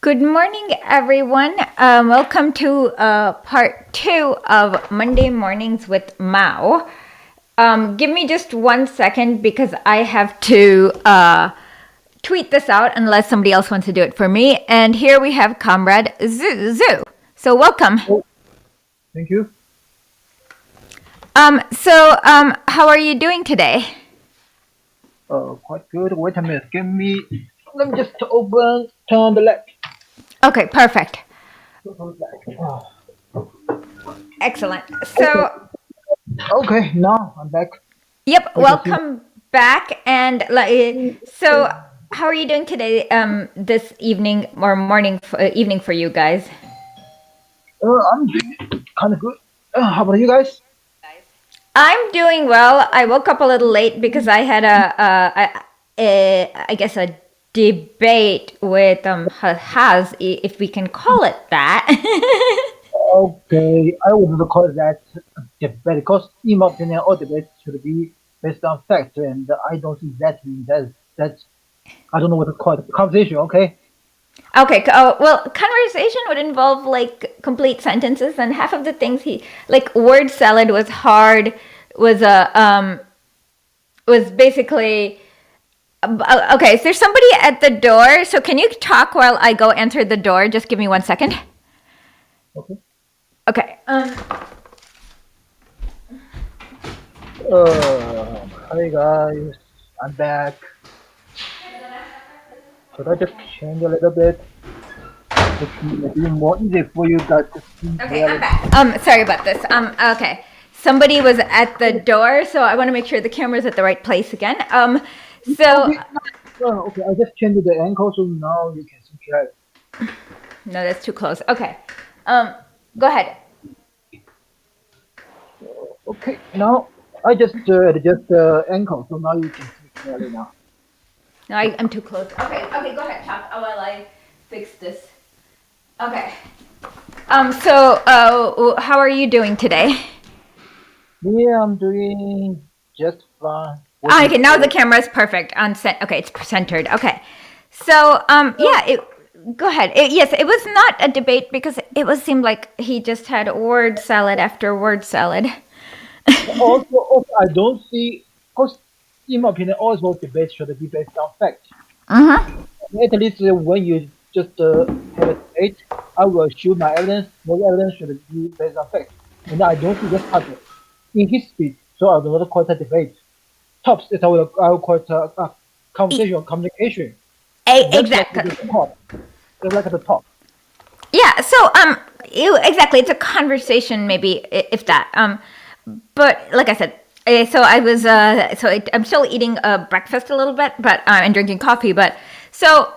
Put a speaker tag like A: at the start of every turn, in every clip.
A: Good morning, everyone. Welcome to part 2 of Monday Mornings with Mao. Give me just 1 second because I have to tweet this out unless somebody else wants to do it for me. And here we have Comrade Zhou. So welcome.
B: Thank you.
A: How are you doing today?
B: Quite good. Wait a minute. Let me just turn on the light.
A: Okay, perfect. Excellent. So,
B: Okay, now I'm back.
A: yep, welcome back. And so, how are you doing today? This evening or morning, evening for you guys?
B: I'm doing kind of good. How about you guys?
A: I'm doing well. I woke up a little late because I had I guess a debate with Haz, if we can call it that.
B: Okay, I wouldn't call that debate because in my opinion, all debates should be based on fact, and I don't think that's I don't know what to call it. Conversation, okay?
A: Okay, well, conversation would involve like complete sentences, and half of the things like word salad was hard, was basically. Okay, is there somebody at the door? So can you talk while I go answer the door? Just give me 1 second.
B: Okay.
A: Okay.
B: Hi guys, I'm back. Should I just change a little bit? It's more easy for you guys to see.
A: Okay, I'm back. Sorry about this. Okay. Somebody was at the door, so I want to make sure the camera's at the right place again.
B: Okay, I just changed the angle, so now you can see clearly.
A: No, that's too close. Okay. Go ahead.
B: Okay, now I just adjust the ankle, so now you can see clearly now.
A: No, I'm too close. Okay, go ahead, talk while I fix this. Okay. How are you doing today?
B: Yeah, I'm doing just fine.
A: Okay, now the camera is perfect. Okay, it's centered. Okay. So, go ahead. Yes, it was not a debate because seemed like he just had word salad after word salad.
B: Also, I don't see, because in my opinion, also debates should be based on fact. At least when you just have a debate, I will show my evidence. My evidence should be based on fact. And I don't see this happen in his speech, so I will not call it a debate. Tops, I will call it a conversation or communication.
A: Exactly.
B: Just like at the top.
A: Yeah. So, exactly. It's a conversation, maybe if that. But like I said, so I was. I'm still eating breakfast a little bit, but and drinking coffee. But so.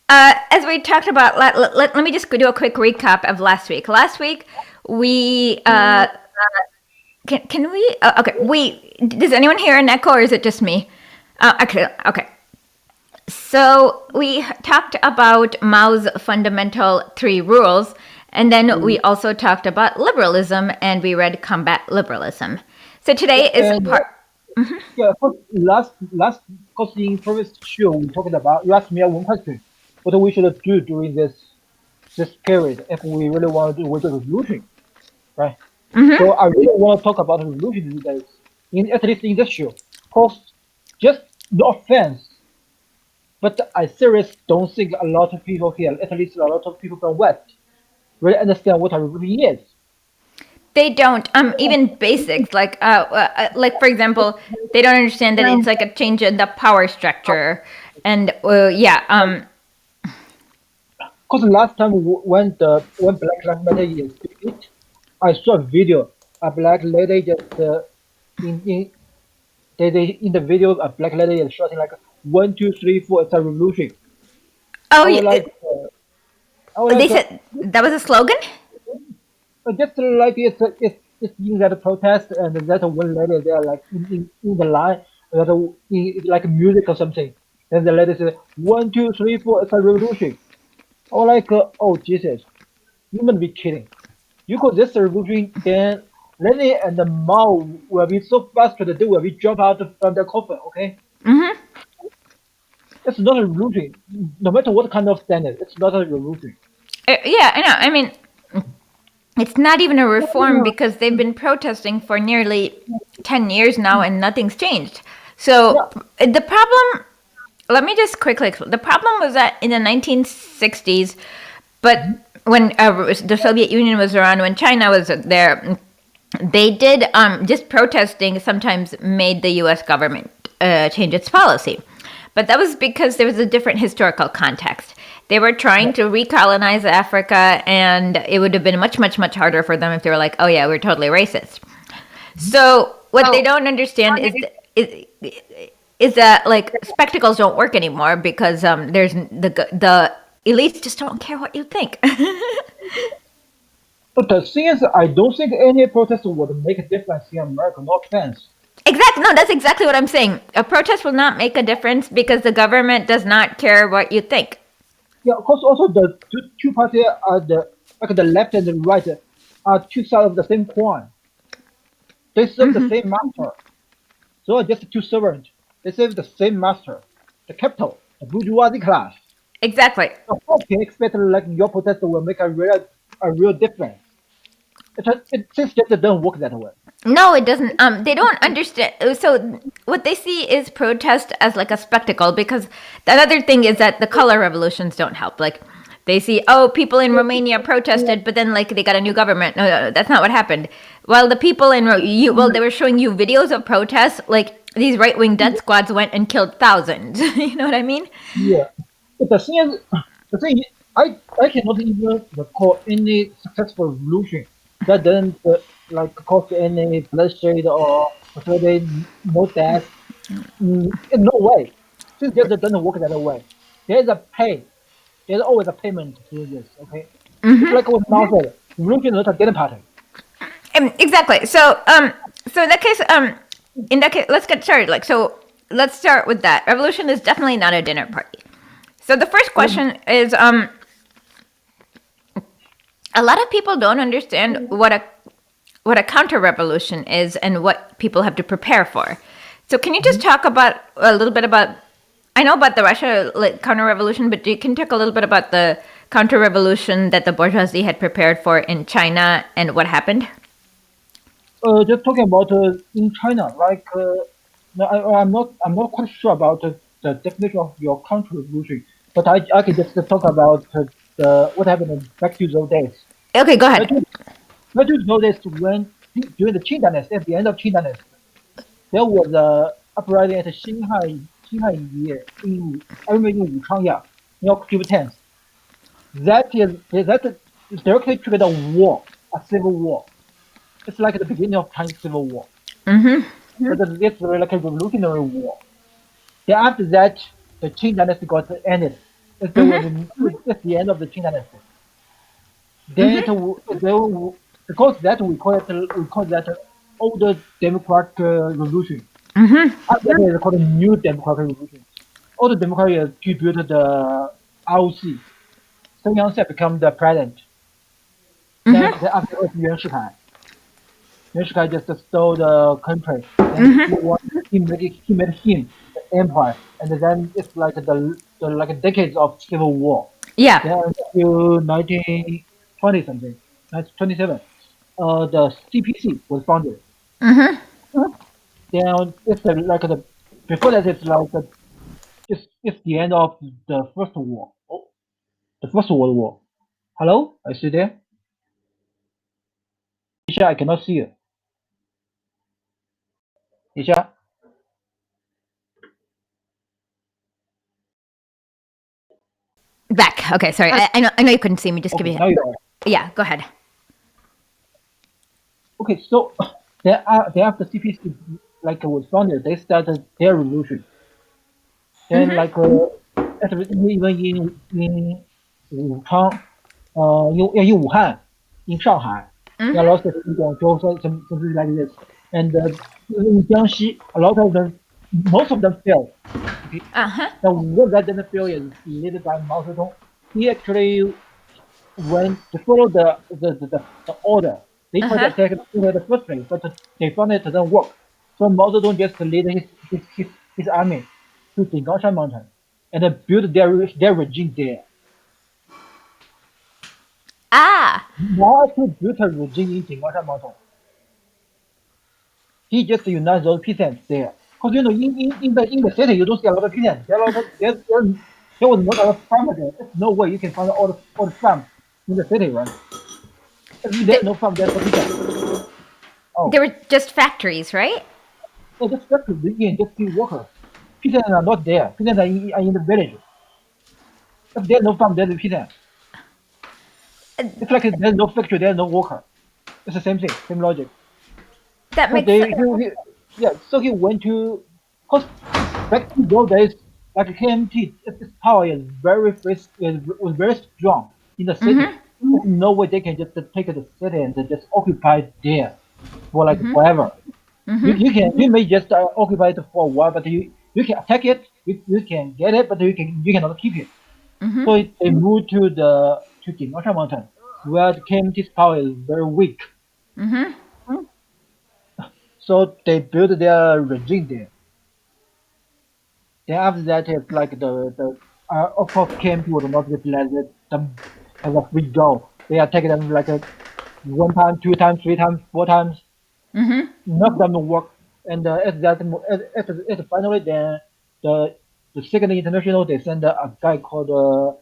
A: As we talked about, let me just do a quick recap of last week. Last week, we can we? Okay, does anyone hear an echo, or is it just me? Okay. So we talked about Mao's fundamental 3 rules, and then we also talked about liberalism, and we read Combat Liberalism. So today is part.
B: Yeah, last, because in previous show we talked about, you asked me one question. What we should do during this period if we really want to do with the resolution, right? So I really want to talk about the resolution these days, at least in this show. Because just no offense, But I seriously don't think a lot of people here, at least a lot of people from West, really understand what a revolution is.
A: They don't. Even basics like for example, they don't understand that it's like a change in the power structure, and yeah.
B: Because last time when Black Lives Matter is hit, I saw a video. A black lady just in in the video, a black lady is shouting like 1, 2, 3, 4. It's a revolution.
A: Oh
B: I was
A: yeah.
B: like, I was
A: They
B: like,
A: said that was a slogan.
B: just like it's in that protest and that one lady there like in the line that like music or something. And the lady said 1, 2, 3, 4. It's a revolution. I was like, oh Jesus, you must be kidding. You call this a revolution, then Lenin and Mao will be so frustrated they will be jump out from their coffin. Okay, it's not a revolution. No matter what kind of standard, it's not a revolution.
A: Yeah, I know. I mean, it's not even a reform because they've been protesting for nearly 10 years now and nothing's changed.
B: Yeah,
A: So the problem, let me just quickly explain. The problem was that in the 1960s, but when the Soviet Union was around, when China was there, they did just protesting sometimes made the U.S. government change its policy, but that was because there was a different historical context. They were trying to recolonize Africa, and it would have been much, much, much harder for them if they were like, "Oh yeah, we're totally racist." So what they don't understand is that like spectacles don't work anymore because there's the elites just don't care what you think.
B: but the thing is, I don't think any protest would make a difference in America. No offense.
A: Exactly. No, that's exactly what I'm saying. A protest will not make a difference because the government does not care what you think.
B: Yeah, of course. Also, the two parties are the left and the right are two sides of the same coin. They serve the same master. So are just two servants. They serve the same master, the capital, the bourgeoisie class.
A: Exactly.
B: So how can you expect like your protest will make a real difference? It just doesn't work that way.
A: No, it doesn't. They don't understand. So what they see is protest as like a spectacle because the other thing is that the color revolutions don't help. Like they see, oh, people in Romania protested, but then like they got a new government. No, no, that's not what happened. While the people in they were showing you videos of protests. Like these right wing death squads went and killed thousands. You know what I mean?
B: Yeah. But the thing is, I cannot even recall any successful revolution that didn't cause any bloodshed or persuaded more death. In no way. Since just doesn't work that way. There's a pay. There's always a payment to do this. Okay. It's like what Mao said. Revolution is not a dinner party.
A: Exactly. So in that case, let's get started. Like, so let's start with that. Revolution is definitely not a dinner party. So the first question is, a lot of people don't understand what a counter revolution is and what people have to prepare for. So can you just talk about a little bit about? I know about the Russia counter revolution, but you can talk a little bit about the counter revolution that the bourgeoisie had prepared for in China and what happened.
B: Just talking about in China, no, I'm not quite sure about the definition of your counter revolution, but I can just talk about the what happened back to those days.
A: Okay, go
B: Back
A: ahead.
B: to, back to those days when during the Qing dynasty, at the end of Qing dynasty, there was a uprising at Xinhai year in I remember in Wuchang, in October 10th. That directly triggered a war, a civil war. It's like the beginning of Chinese Civil War. But it's like a revolutionary war. Then after that, the Qing dynasty got ended. It's the end of the Qing dynasty. Then because that we call that older democratic revolution. After that, it's called a new democratic revolution. Older democracy attributed the ROC. Sun Yat-sen become the president. Then after it's Yuan Shikai. This guy just stole the country, and he made him the empire, and then it's like the like decades of civil war.
A: Yeah.
B: Then until 1920 something, 1927, the CPC was founded. Then it's like before that it's like it's the end of the First War. Oh, the First World War. Hello, are you still there? Isha, I cannot see you. Isha,
A: Back. Okay, sorry. I know you couldn't see me. Just give
B: okay,
A: me.
B: now you are.
A: Yeah, go ahead.
B: Okay, so they after CPC like was founded, they started their revolution. Then
A: Mm-hmm.
B: like even in Wuchang, in Wuhan, in Shanghai, there are
A: Mm-hmm.
B: lots of in Guangzhou, something like this, and in Jiangxi, a lot of them, most of them failed. Okay,
A: Uh-huh.
B: the one that didn't fail is led by Mao Zedong. He actually went to follow the order. They tried to
A: Uh-huh.
B: attack the first place, but they found it didn't work. So Mao Zedong just led his army to Dingangshan Mountain and built their regime there.
A: Ah.
B: Mao actually built a regime in Dingangshan Mountain. He just united those peasants there. Because in the city you don't see a lot of peasants. There was not a lot of farmers there. There's no way you can find all the farms in the city, right? If there's
A: They,
B: no farm, there's no peasants.
A: they
B: Oh.
A: were just factories, right?
B: So just have to begin just be workers. Peasants are not there. Peasants are in the village. If there's no farm, there's no peasants. It's like there's no factory, there's no worker. It's the same thing, same logic.
A: That
B: So
A: makes
B: yeah. So he went to, cause back in those days, like KMT, its power is was very strong in the city.
A: Mm-hmm.
B: There's no way they can just take the city and just occupy it there for like
A: Mm-hmm.
B: forever.
A: Mm-hmm.
B: You may just occupy it for a while, but you can attack it. You can get it, but you cannot keep it.
A: Mm-hmm.
B: So they moved to Dinosha Mountain, where the KMT's power is very weak.
A: Mm-hmm.
B: So they built their regime there. Then after that, it's like the of course KMT would not just let them have a free go. They attack them like one time, two times, three times, four times.
A: Mm-hmm.
B: None of them work. And at finally then the the second international they send a guy called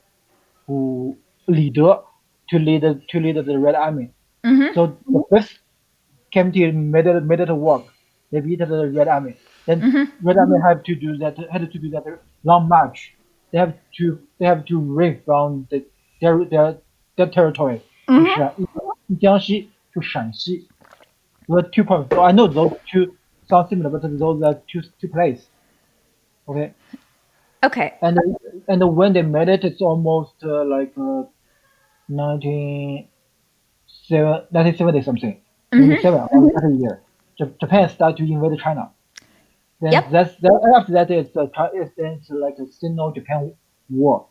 B: who leader to lead the Red Army.
A: Mm-hmm.
B: So the first committee made it work. They beat the Red Army. Then
A: Mm-hmm.
B: Red Army had to do that long march. They have to ring from their territory in
A: Mm-hmm.
B: Shan in Jiangxi to Shanxi. There are 2 points. So I know those two sound similar, but those are two places. Okay,
A: Okay.
B: and when they made it, it's almost like 19 1970 something,
A: Mm-hmm.
B: 77 or that year. Japan started to invade China. Then
A: Yep.
B: after that it's like a Sino-Japan war.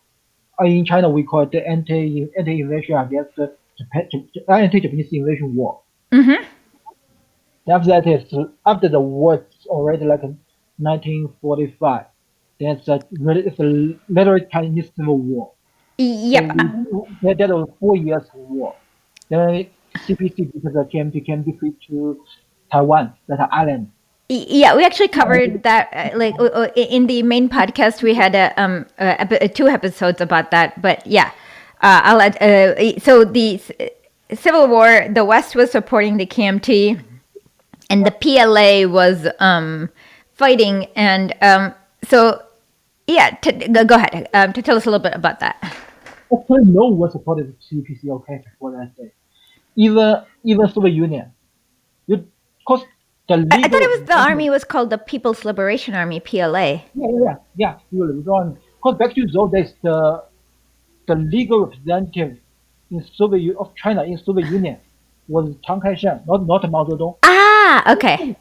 B: In China we call it the anti-invasion against the anti-Japanese invasion war.
A: Mm-hmm.
B: After that is after the war it's already like 1945. Then it's a literally Chinese Civil War. So
A: Yep.
B: that was 4 years war. Then CPC because the came defeat to Taiwan, that island.
A: Yeah, we actually covered that in the main podcast. We had two episodes about that. But yeah, I'll add. So the Civil War, the West was supporting the KMT, and the PLA was fighting. And so yeah, go ahead to tell us a little bit about that.
B: Actually, no one supported CPC okay before that day. Even Soviet Union. You cause the
A: I thought
B: legal
A: it was the
B: representative.
A: army was called the People's Liberation Army (PLA).
B: Yeah. You will withdraw. Cause back to those days, the legal representative of China in Soviet Union was Chiang Kai-shek, not Mao Zedong.
A: Ah, okay.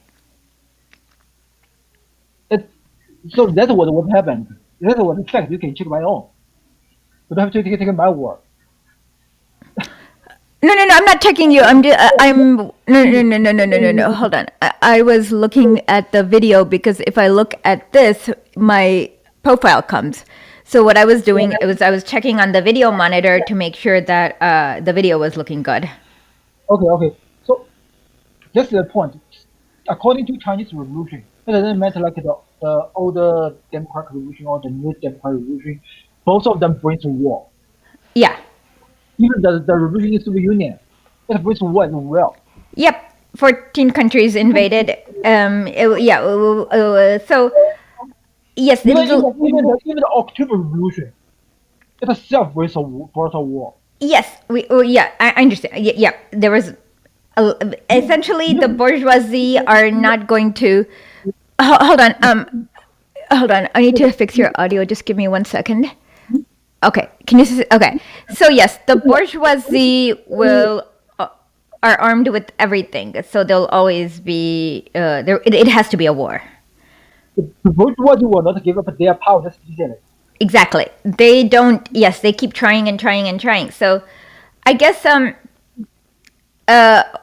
B: It, so that's what happened. That's what in fact you can check my own. You don't have to take my word.
A: No. I'm not checking you. I'm. No. Hold on. I was looking at the video because if I look at this, my profile comes. So what I was doing was I was checking on the video monitor to make sure that the video was looking good.
B: Okay. So that's the point. According to Chinese Revolution, It doesn't matter like the older democratic revolution or the new democratic revolution. Both of them brings war.
A: Yeah.
B: Even the revolution is the union. It brings war as well.
A: Yep. 14 countries invaded. Yeah. So yes,
B: Even the October Revolution it itself brings brought a war.
A: yes. Yeah. I understand. Yeah. There was essentially the bourgeoisie are not going to. Hold on. Hold on. I need to fix your audio. Just give me 1 second. Okay. Can you? Okay. So yes, the bourgeoisie will are armed with everything. So they'll always be there. It has to be a war.
B: The bourgeoisie will not give up their power just easily.
A: Exactly. They don't. Yes, they keep trying and trying and trying. So, I guess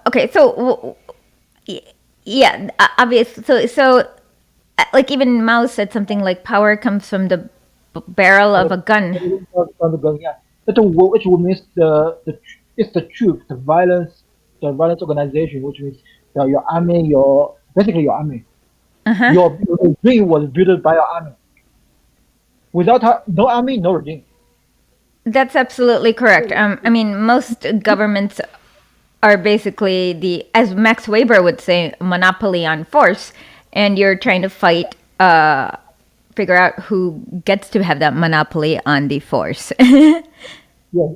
A: okay. So yeah, obvious. Like even Mao said something like power comes from the barrel of a gun.
B: On the gun, yeah. But the war, which means it's the truth, the violence organization, which means your army, your basically your army. Your regime was built by your army. Without no army, no regime.
A: That's absolutely correct. I mean, most governments are basically as Max Weber would say, monopoly on force, and you're trying to fight, figure out who gets to have that monopoly on the force.
B: Yeah,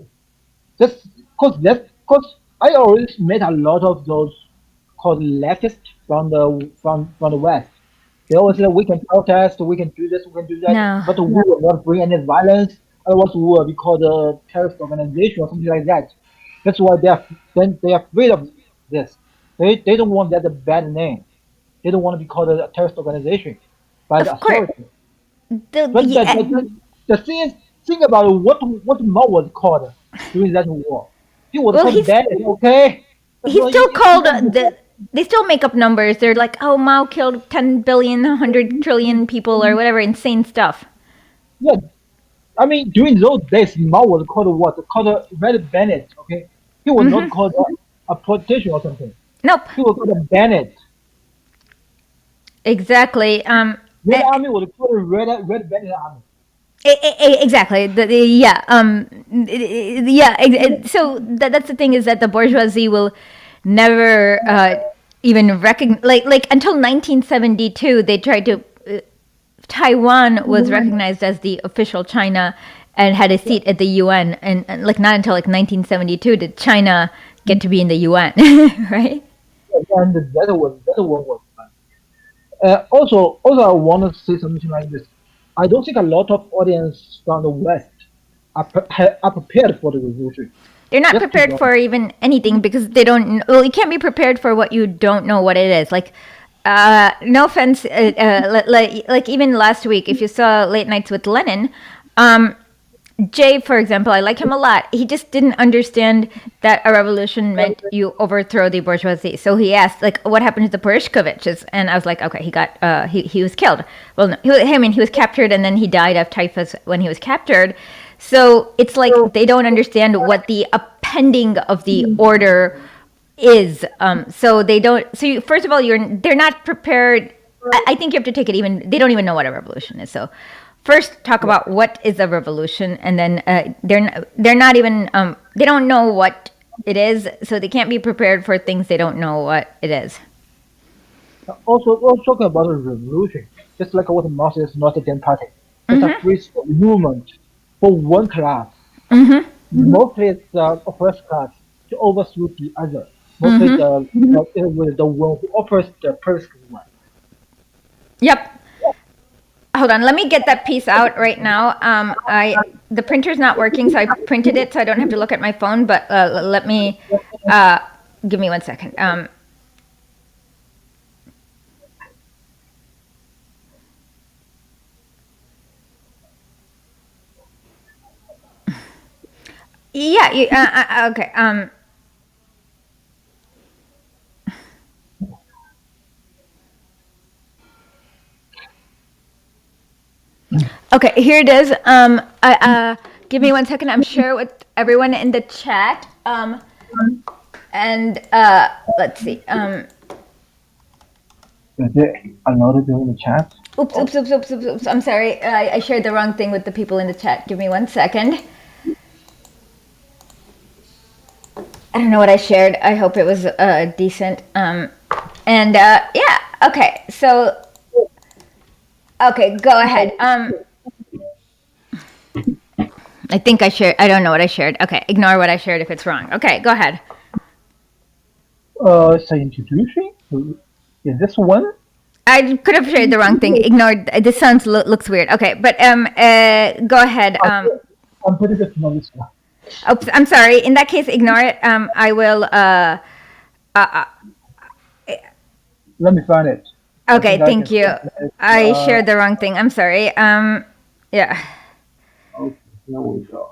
B: just cause I always met a lot of those called leftists from the West. They always say we can protest, we can do this, we can do that,
A: No.
B: but we will not bring any violence. Otherwise, we will be called a terrorist organization or something like that. That's why they are afraid of this. They don't want that a bad name. They don't want to be called a terrorist organization by the
A: Of course.
B: authority. But the thing about what Mao was called during that war, he was
A: Well,
B: called bad. Okay, that's
A: he's
B: why
A: still called they still make up numbers. They're like, oh, Mao killed 10 billion, 100 trillion people or whatever insane stuff.
B: yeah. I mean, during those days, Mao was called what? Called a red Bennett. Okay, he was not called a politician or something.
A: Nope.
B: He was called a Bennett.
A: Exactly.
B: Red Army was called a red Bennett Army.
A: Exactly. Yeah. Yeah. So that's the thing is that the bourgeoisie will never even recognize like until 1972 they tried to Taiwan was recognized as the official China and had a seat at the UN and like not until like 1972 did China get to be in the UN, right?
B: And that one was fun. Also, I want to say something like this. I don't think a lot of audience from the West are prepared for the revolution.
A: They're not
B: Just to
A: prepared
B: know.
A: for even anything because they don't. Well, you can't be prepared for what you don't know what it is. Like, no offense, like even last week, if you saw Late Nights with Lenin, Jay, for example, I like him a lot. He just didn't understand that a revolution meant you overthrow the bourgeoisie. So he asked, like, what happened to the Perishkoviches? And I was like, okay, he was killed. Well, no, I mean, he was captured and then he died of typhus when he was captured. So it's like they don't understand what the appending of the order is. So they don't. So first of all, they're not prepared. I think you have to take it even. They don't even know what a revolution is. So first, talk about what is a revolution, and then they're not even. They don't know what it is, so they can't be prepared for things they don't know what it is.
B: Also talking about a revolution, just like what Mao says, is not a democratic. It's a free movement for one class. Mostly it's the oppressed class to overthrow the other. Mostly the one who oppressed the previous one.
A: Yep. Hold on, let me get that piece out right now. The printer's not working, so I printed it so I don't have to look at my phone. But let me give me 1 second. Yeah. Okay. Okay. Here it is. Give me 1 second. I'm sure with everyone in the chat. And let's see.
B: Is it allowed in the chat?
A: Oops, oops, oops, oops, oops, oops. I'm sorry. I shared the wrong thing with the people in the chat. Give me 1 second. I don't know what I shared. I hope it was decent. Yeah, okay. So, okay, go ahead. I think I shared. I don't know what I shared. Okay, ignore what I shared if it's wrong. Okay, go ahead.
B: It's an introduction. Is this one?
A: I could have shared the wrong thing. Ignored. This sounds looks weird. Okay, but go ahead.
B: I'm pretty good to know this one.
A: Oops, I'm sorry. In that case, ignore it. I will.
B: Let me find it. I
A: Okay,
B: think I can
A: thank you.
B: find it.
A: I shared the wrong thing. I'm sorry. Yeah.
B: Okay, here we go.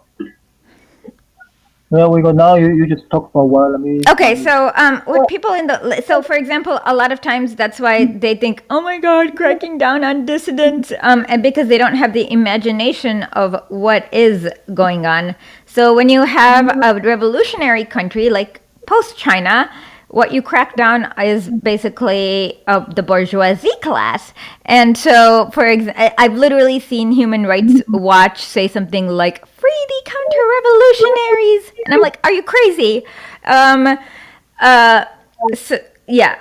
B: There we go. Now you just talk for a while. Let me
A: Okay,
B: find it.
A: so with people in the for example, a lot of times that's why they think, oh my God, cracking down on dissidents, and because they don't have the imagination of what is going on. So when you have a revolutionary country like post China, what you crack down is basically the bourgeoisie class. And so, for example, I've literally seen Human Rights Watch say something like, free the counter revolutionaries. And I'm like, are you crazy? Um, uh, so, yeah.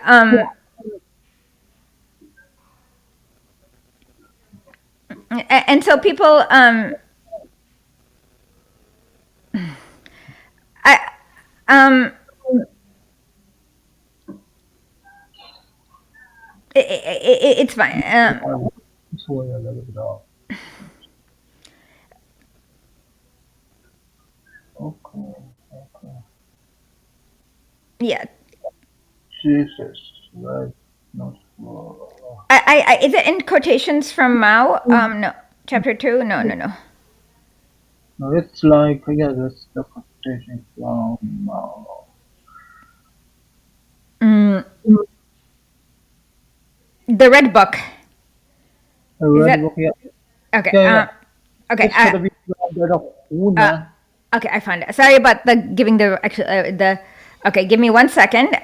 A: And so people, I, um, it's fine.
B: This one a little bit off. Okay. Okay.
A: Yeah.
B: Jesus. Right. Not.
A: Is it in quotations from Mao? No. Chapter 2? No, no, no.
B: No, it's like yeah, that's the quotation from
A: Mm, the red book.
B: I
A: Is
B: read the book.
A: that
B: Yeah,
A: okay?
B: yeah, yeah.
A: Okay.
B: It's gotta be the
A: Uh,
B: Huna.
A: okay. I found it. Sorry about the giving the actually the. Okay, give me 1 second.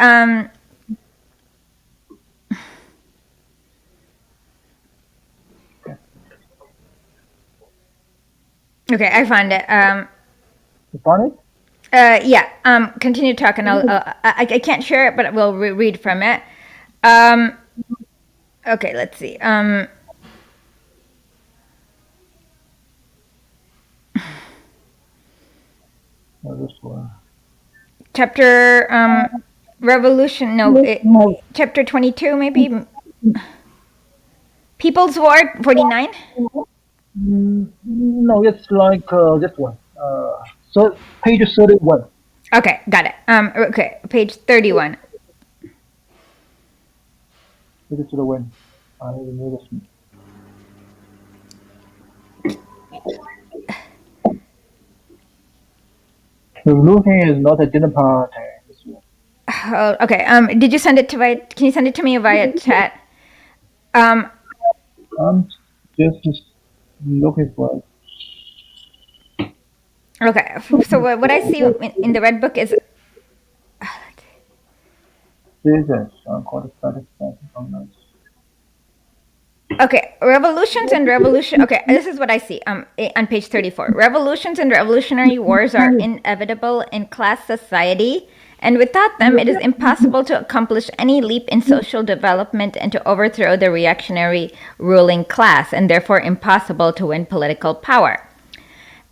A: Okay, I found it.
B: You found it?
A: Yeah. Continue talking. I can't share it, but we'll read from it. Um. Okay. Let's see.
B: No, this one.
A: Chapter revolution. No. Chapter 22 maybe. People's War 49.
B: No, it's like this one. So page 31.
A: Okay, got it. Okay, page 31.
B: Page 31. I need this. Revolution is not a dinner party. This one.
A: Oh, okay. Did you send it to via? Can you send it to me via chat? Um,
B: I'm just looking for
A: okay. So what I see in the red book is
B: Jesus. I'm quite satisfied from this.
A: okay. Revolutions and revolution. Okay, this is what I see. On page 34. Revolutions and revolutionary wars are inevitable in class society, and without them, it is impossible to accomplish any leap in social development and to overthrow the reactionary ruling class, and therefore impossible to win political power.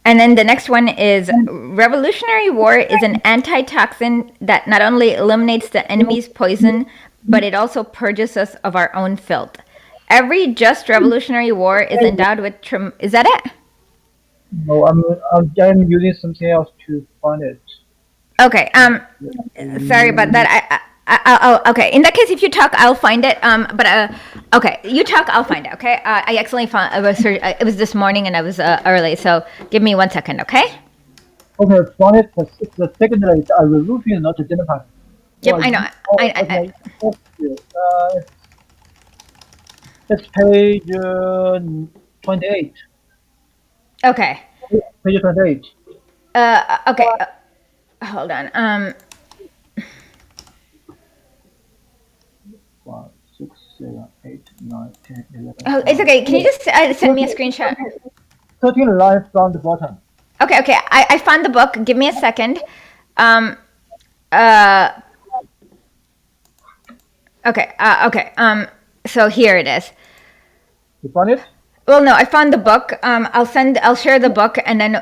A: And then the next one is revolutionary war is an antitoxin that not only eliminates the enemy's poison, but it also purges us of our own filth. Every just revolutionary war is endowed with is that it?
B: No, I'm using something else to find it.
A: Okay. Sorry about that. Okay. In that case, if you talk, I'll find it. Okay. You talk, I'll find it. Okay. I accidentally found it was this morning and I was early, so give me 1 second. Okay.
B: Okay, found it. The second is a revolution is not a dinner party.
A: Yep.
B: So
A: I know.
B: okay, it's page 28.
A: Okay.
B: Page 28.
A: Okay. Hold on.
B: 5, 6, 7, 8, 9, 10, 11,
A: Oh, it's
B: 12,
A: okay. Can you just send me a screenshot?
B: 13 lines from the bottom.
A: Okay, okay. I found the book. Give me a second. Um, uh, okay, okay. So here it is.
B: You found it?
A: Well, no, I found the book. I'll share the book, and then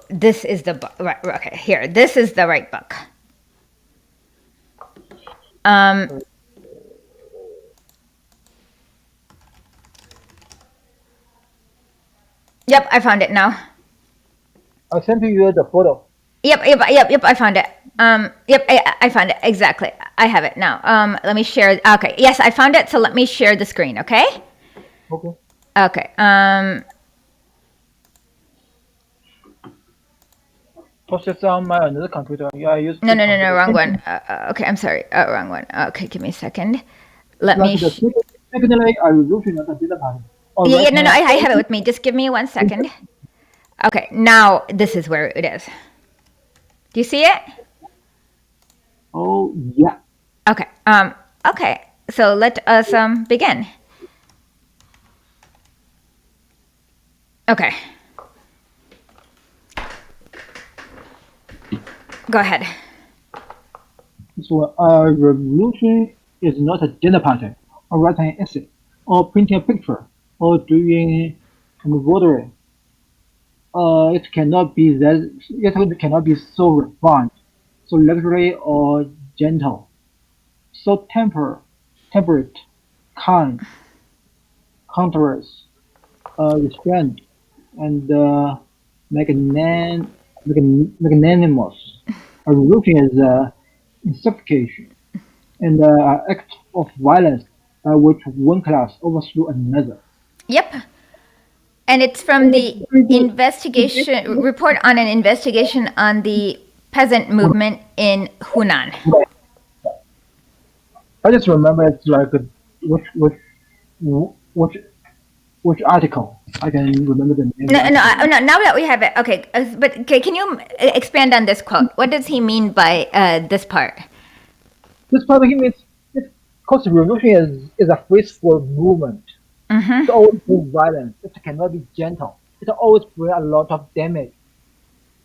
A: this is the book. Right, okay, here. This is the right book. Yep, I found it now.
B: I sent you the photo.
A: Yep. I found it. Yep, I found it exactly. I have it now. Let me share. Okay, yes, I found it. So let me share the screen. Okay.
B: Okay.
A: Okay.
B: Process on my another computer. Yeah, I use
A: No,
B: this computer.
A: wrong one. Okay, I'm sorry. Wrong one. Okay, give me a second. Let
B: Like
A: me.
B: the secondly, I will look at the data pattern. Or
A: Yeah,
B: right
A: no,
B: now,
A: I have it with me. Just give me 1 second. Okay, now this is where it is. Do you see it?
B: oh yeah.
A: Okay. Okay. So let us begin. Okay. Go ahead.
B: So a revolution is not a dinner party, or writing an essay, or printing a picture, or doing embroidery. It cannot be that. It cannot be so refined, so luxury or gentle, so temperate, kind, counterous, restrained, and magnanimous. A revolution is suffocation and an act of violence by which one class overthrew another.
A: Yep. And it's from the investigation report on an investigation on the peasant movement in Hunan.
B: I just remember it's like which which which which article. I can remember the name of the article.
A: No. Now that we have it, okay. But okay, can you expand on this quote? What does he mean by this part?
B: This part of him is because revolution is a peaceful movement. It always brings violence. It cannot be gentle. It always brings a lot of damage.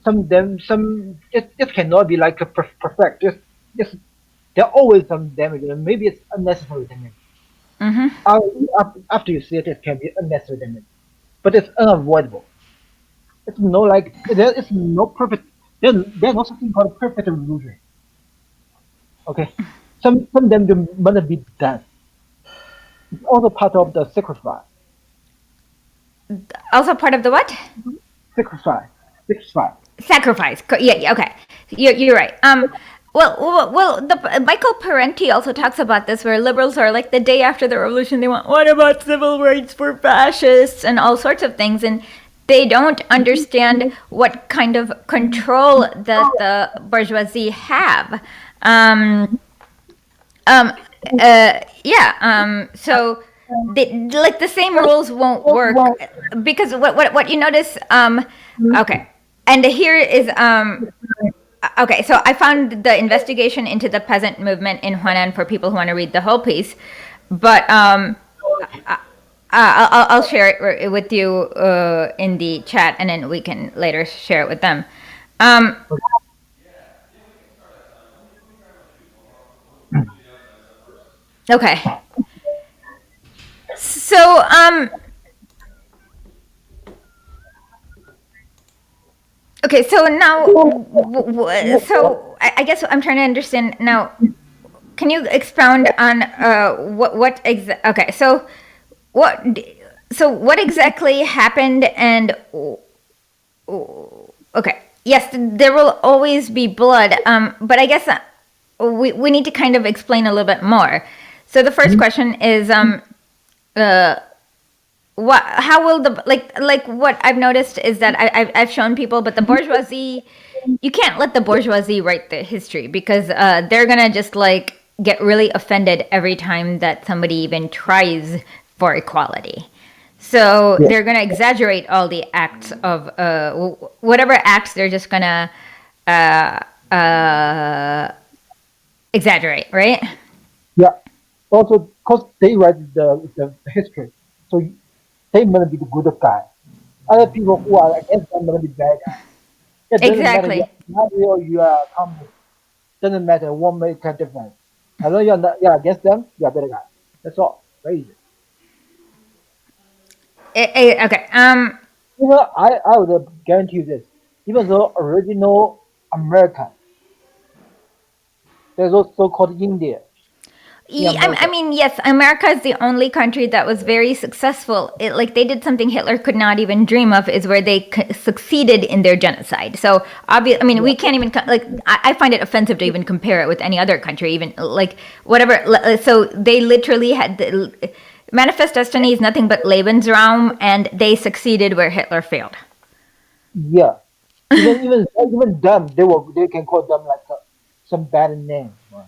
B: It cannot be like a perfect. It's there are always some damage, and maybe it's unnecessary damage. After you see it, it can be unnecessary damage, but it's unavoidable. It's no like there is no perfect. There's no something called perfect revolution. Okay, some of them must be done. It's also part of the sacrifice.
A: Also part of the what?
B: Sacrifice. Sacrifice.
A: Sacrifice. Yeah. Okay. You're right. Well. The Michael Parenti also talks about this, where liberals are like the day after the revolution, they want what about civil rights for fascists and all sorts of things, and they don't understand what kind of control that the bourgeoisie have. Yeah. So like the same rules won't work because what you notice. Okay, and here is okay. So I found the investigation into the peasant movement in Hunan for people who want to read the whole piece, but I'll share it with you in the chat, and then we can later share it with them. Okay. So okay, so now, so I guess I'm trying to understand now. Can you expound on okay, so what what exactly happened? And okay, yes, there will always be blood. But I guess we need to kind of explain a little bit more. So the first question is what how will the like what I've noticed is that I've shown people, but the bourgeoisie, you can't let the bourgeoisie write the history because they're gonna just like get really offended every time that somebody even tries for equality. So
B: Yeah.
A: they're gonna exaggerate all the acts of whatever acts they're just gonna uh, uh, exaggerate, right?
B: Yeah. Also, because they write the history, so they might be the good guy. Other people who are against them might be bad guy. It doesn't matter you
A: Exactly.
B: are Nazi or you are communist. Doesn't matter. Won't make a difference. As long as you're against them, you're a better guy. That's all. Very easy.
A: Okay.
B: Even I would guarantee you this. Even though original America, there's also so-called India in
A: I
B: America.
A: mean, yes, America is the only country that was very successful. Like they did something Hitler could not even dream of, is where they succeeded in their genocide. So obvious. I mean,
B: Yeah,
A: we can't even like. I find it offensive to even compare it with any other country, even like whatever. So they literally had manifest destiny is nothing but Lebensraum, and they succeeded where Hitler failed.
B: yeah. Even them, they can call them like some bad name. Right?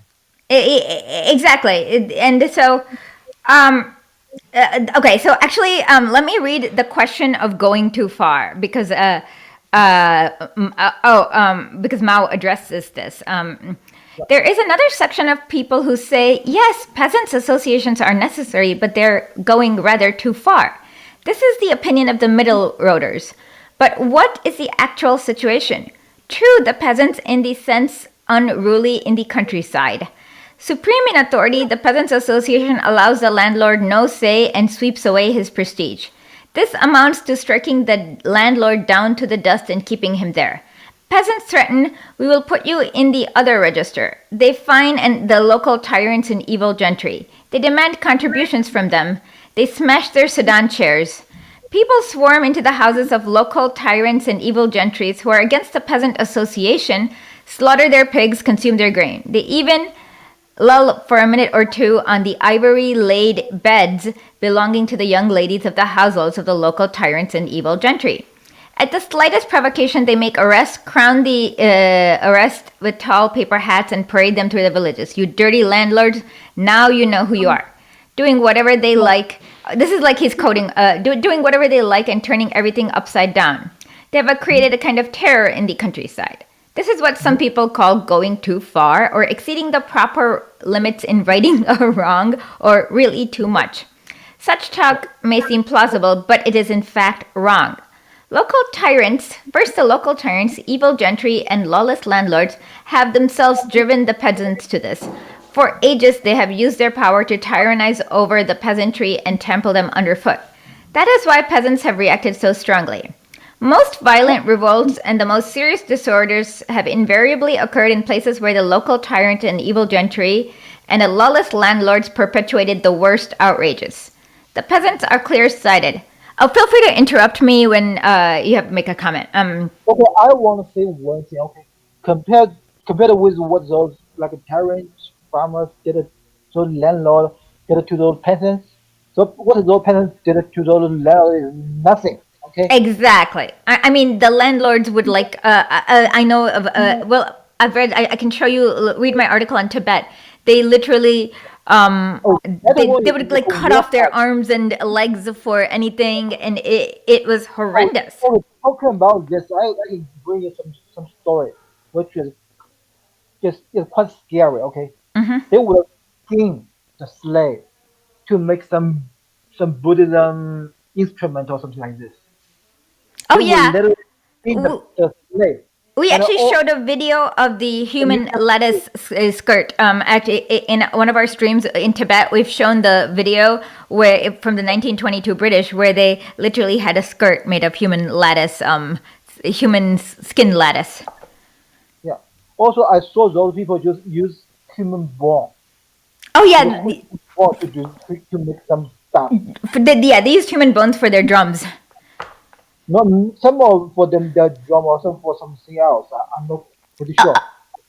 A: Exactly, and so. Um, okay, so actually, let me read the question of going too far because because Mao addresses this.
B: Yeah,
A: There is another section of people who say yes, peasants' associations are necessary, but they're going rather too far. This is the opinion of the middle roaders. But what is the actual situation? True, the peasants in the sense unruly in the countryside. Supreme in authority, the Peasants' Association allows the landlord no say and sweeps away his prestige. This amounts to striking the landlord down to the dust and keeping him there. Peasants threaten, we will put you in the other register. They fine and the local tyrants and evil gentry. They demand contributions from them. They smash their sedan chairs. People swarm into the houses of local tyrants and evil gentries who are against the peasant association, slaughter their pigs, consume their grain. They even lull for a minute or two on the ivory-laid beds belonging to the young ladies of the households of the local tyrants and evil gentry. At the slightest provocation, they make arrests, crown the arrest with tall paper hats, and parade them through the villages. You dirty landlords, now you know who you are. Doing whatever they like. This is like he's coding, doing whatever they like and turning everything upside down. They have created a kind of terror in the countryside. This is what some people call going too far or exceeding the proper limits in righting a wrong or really too much. Such talk may seem plausible, but it is in fact wrong. First the local tyrants, evil gentry, and lawless landlords have themselves driven the peasants to this. For ages they have used their power to tyrannize over the peasantry and trample them underfoot. That is why peasants have reacted so strongly. Most violent revolts and the most serious disorders have invariably occurred in places where the local tyrant and evil gentry and the lawless landlords perpetuated the worst outrages. The peasants are clear-sighted. Oh, feel free to interrupt me when you have to make a comment.
B: Okay, I want to say one thing. Okay, compared with what those like tyrants, farmers did it, so landlord did it to those peasants. So what those peasants did it to those landlords is nothing. Okay.
A: Exactly. I mean, the landlords would like. I know of. Well, I've read. I can show you. Read my article on Tibet. They literally.
B: Oh,
A: They would like cut off their arms and legs for anything, and it was horrendous.
B: talking about this, I can bring you some story, which is just is quite scary. Okay, they would skin the slave to make some Buddhism instrument or something like this.
A: Oh
B: They would
A: yeah.
B: literally skin the slave,
A: We
B: and
A: actually
B: all
A: showed a video of the
B: and you
A: human
B: can see
A: lettuce skirt. Actually, in one of our streams in Tibet, we've shown the video where from the 1922 British, where they literally had a skirt made of human lettuce, human skin lettuce.
B: yeah. Also, I saw those people just use human bone,
A: Oh
B: use
A: yeah,
B: human bone to make some stuff.
A: yeah, they used human bones for their drums.
B: Not some of for them the drum or some for something else. I'm not pretty sure.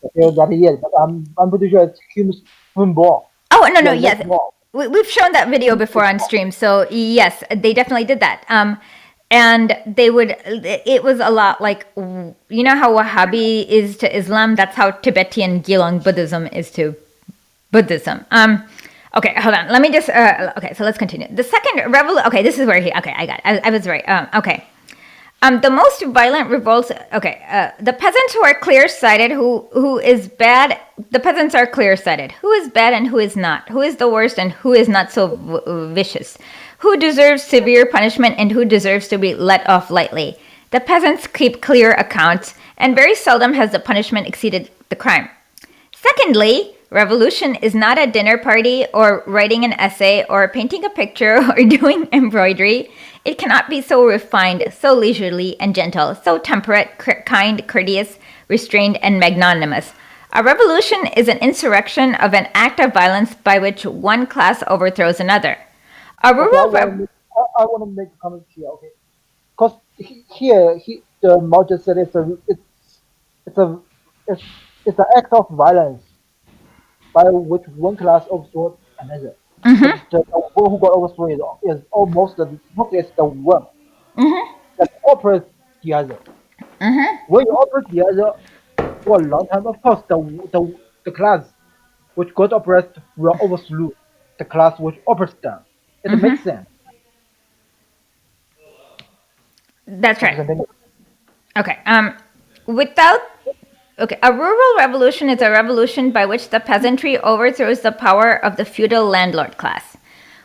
B: Okay, that yet, but I'm pretty sure it's human bone.
A: Oh no,
B: Yeah,
A: yes,
B: that's more.
A: we've shown that video before on stream. So yes, they definitely did that. And they would. It was a lot like you know how Wahhabi is to Islam. That's how Tibetan Gelong Buddhism is to Buddhism. Okay, hold on. Let me just. Okay, so let's continue. The second revolution. Okay, this is where he. Okay, I got it. I was right. Okay. The most violent revolts. Okay, the peasants who are clear-sighted, who is bad the peasants are clear-sighted. Who is bad and who is not? Who is the worst and who is not so vicious? Who deserves severe punishment and who deserves to be let off lightly? The peasants keep clear accounts, and very seldom has the punishment exceeded the crime. Secondly, revolution is not a dinner party or writing an essay or painting a picture or doing embroidery. It cannot be so refined, so leisurely and gentle, so temperate, kind, courteous, restrained, and magnanimous. A revolution is an insurrection of an act of violence by which one class overthrows another. A
B: Okay,
A: rural
B: I want to make a comment here. Okay, because here the Mao just said it's a it's it's an act of violence by which one class overthrows another. But the one who got overthrown is almost the one that operates the other. When you operate the other for a long time, of course, the class which got oppressed will overthrow the class which oppressed them. It makes sense.
A: That's
B: Okay,
A: right.
B: continue.
A: Okay. Without Okay, a rural revolution is a revolution by which the peasantry overthrows the power of the feudal landlord class.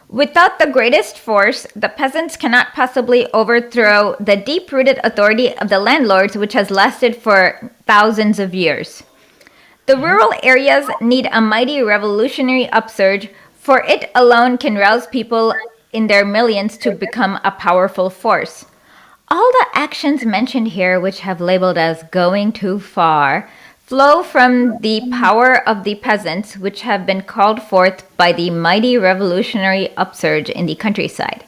A: Without the greatest force, the peasants cannot possibly overthrow the deep-rooted authority of the landlords, which has lasted for thousands of years. The rural areas need a mighty revolutionary upsurge, for it alone can rouse people in their millions to become a powerful force. All the actions mentioned here, which have labeled as going too far, flow from the power of the peasants, which have been called forth by the mighty revolutionary upsurge in the countryside.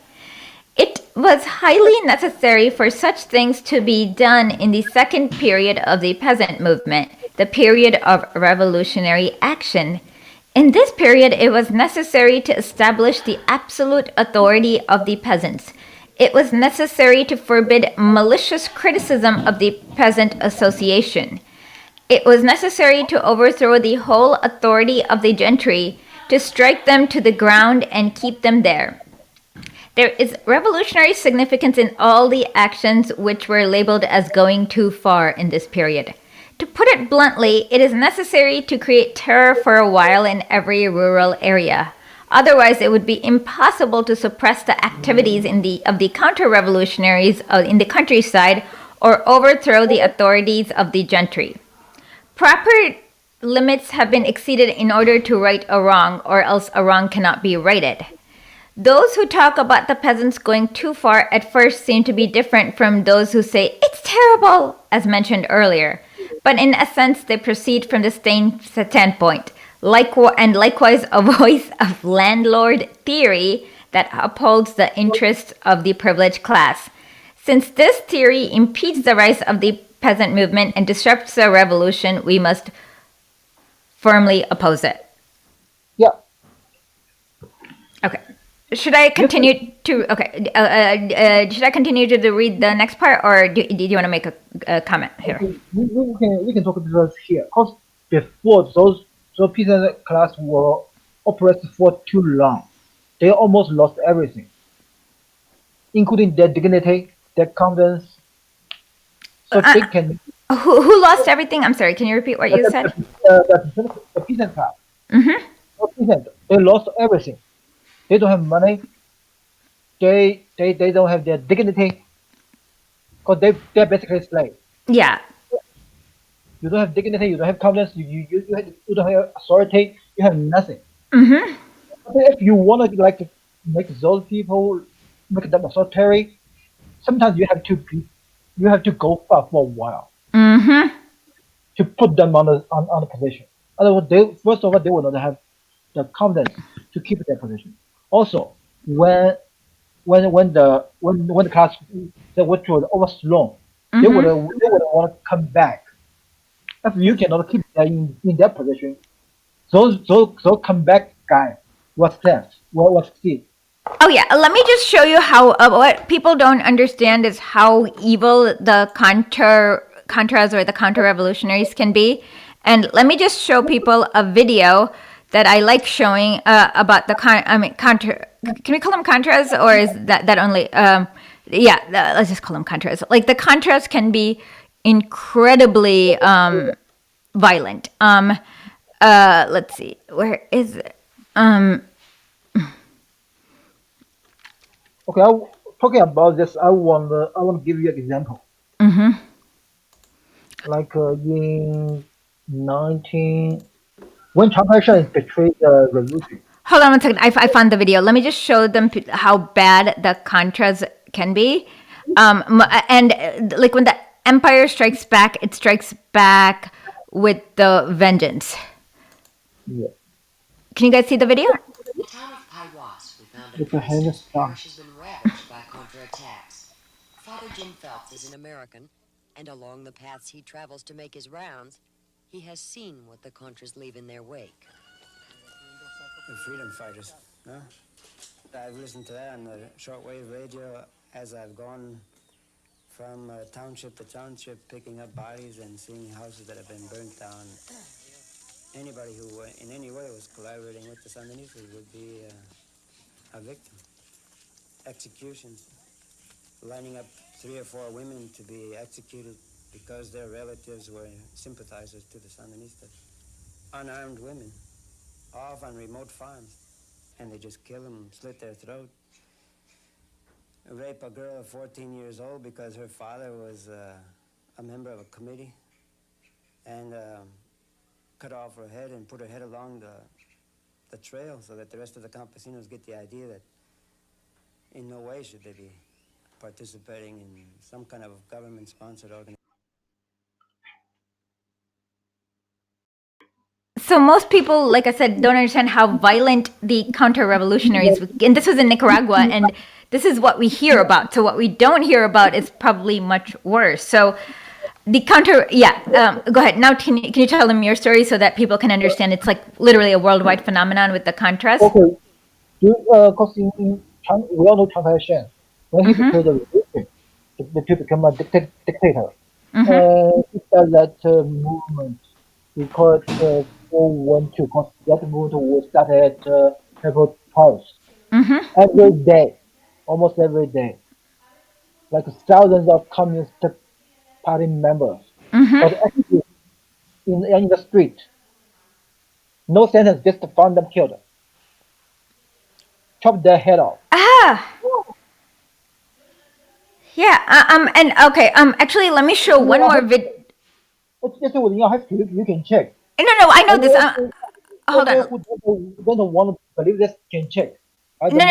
A: It was highly necessary for such things to be done in the second period of the peasant movement, the period of revolutionary action. In this period, it was necessary to establish the absolute authority of the peasants. It was necessary to forbid malicious criticism of the peasant association. It was necessary to overthrow the whole authority of the gentry, to strike them to the ground and keep them there. There is revolutionary significance in all the actions which were labeled as going too far in this period. To put it bluntly, it is necessary to create terror for a while in every rural area. Otherwise, it would be impossible to suppress the activities of the counter-revolutionaries in the countryside or overthrow the authorities of the gentry. Proper limits have been exceeded in order to right a wrong, or else a wrong cannot be righted. Those who talk about the peasants going too far at first seem to be different from those who say, "It's terrible," as mentioned earlier. But in a sense, they proceed from the same standpoint. And likewise a voice of landlord theory that upholds the interests of the privileged class. Since this theory impedes the rise of the peasant movement and disrupts the revolution, we must firmly oppose it.
B: Yeah.
A: Okay. Should I continue to should I continue to read the next part, or do you want to make a comment here?
B: Okay, we can talk about this here. Because before those peasant class were oppressed for too long, they almost lost everything, including their dignity, their confidence. So they can
A: Who lost everything? I'm sorry. Can you repeat what you said?
B: the peasant class. The peasant, they lost everything. They don't have money. They don't have their dignity. Because they're basically slaves.
A: Yeah.
B: You don't have dignity, you don't have confidence, you don't have authority, you have nothing. If you want to make those people, make them authoritarian, sometimes you have to go far for a while to put them on a position. Otherwise, first of all they will not have the confidence to keep their position. Also, when the class which was overthrown, they would want to come back. If you cannot keep them in that position, those comeback guys will succeed.
A: Oh yeah. Let me just show you how what people don't understand is how evil the contras or the counter-revolutionaries can be. And let me just show people a video that I like showing about the counter. Can we call them contras, or is that only? Let's just call them contras. Like the contras can be incredibly violent. Let's see, where is it?
B: Okay, talking about this, I want to give you an example. Like in 19 when Chiang Kai-shek betrayed the revolution.
A: Hold on one second. I found the video. Let me just show them how bad the Contras can be. And like when the empire strikes back, it strikes back with the vengeance.
B: Yeah,
A: Can you guys see the video?
C: The town of Paiwas, we founded
B: it's a
C: President
B: heinous crime.
C: Parish, has been ravaged by counterattacks. Father Jim Phelps is an American, and along the paths he travels to make his rounds, he has seen what the Contras leave in their wake.
D: The freedom fighters, huh? I've listened to that on the shortwave radio as I've gone from township to township, picking up bodies and seeing houses that have been burnt down. Anybody who in any way was collaborating with the Sandinistas would be a victim. Executions, lining up 3 or 4 women to be executed because their relatives were sympathizers to the Sandinistas. Unarmed women, off on remote farms, and they just kill them, slit their throat. Rape a girl of 14 years old because her father was a member of a committee, and cut off her head and put her head along the trail so that the rest of the campesinos get the idea that in no way should they be participating in some kind of government-sponsored organization.
A: So most people, like I said, don't understand how violent the counter-revolutionaries, and this was in Nicaragua, and this is what we hear about. So what we don't hear about is probably much worse. So the go ahead. Now, can you tell them your story so that people can understand? It's like literally a worldwide phenomenon with the Contras.
B: Okay, because we all know Chiang Kai-shek. When he betrayed the revolution, the people become a dictator. He started that movement. We call it 412, because that movement was started at Purple House. Every day, almost every day, like thousands of Communist Party members was executed in the street. No sentence, just to find them killed. Chop their head off.
A: Yeah. And okay. Actually, let me show one more vid.
B: It's just within your history, you can check.
A: No, I know this. Hold on.
B: Who don't want to believe this can check.
A: No.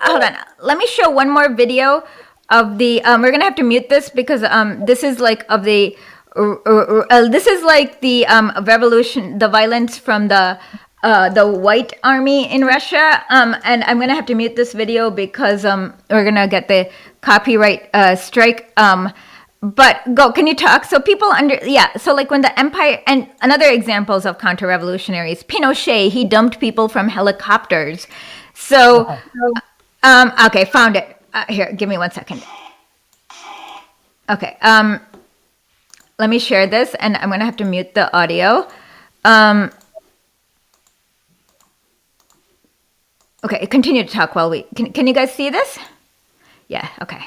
A: Hold on. Let me show one more video of the. We're gonna have to mute this because this is like of the. This is like the revolution, the violence from the White Army in Russia. And I'm gonna have to mute this video because we're gonna get the copyright strike. But go, can you talk? So people so like when the empire, and another examples of counter-revolutionaries, Pinochet, he dumped people from helicopters. So, okay, found it. Here, give me 1 second. Okay, let me share this, and I'm gonna have to mute the audio. Okay, continue to talk while can you guys see this? Yeah, okay.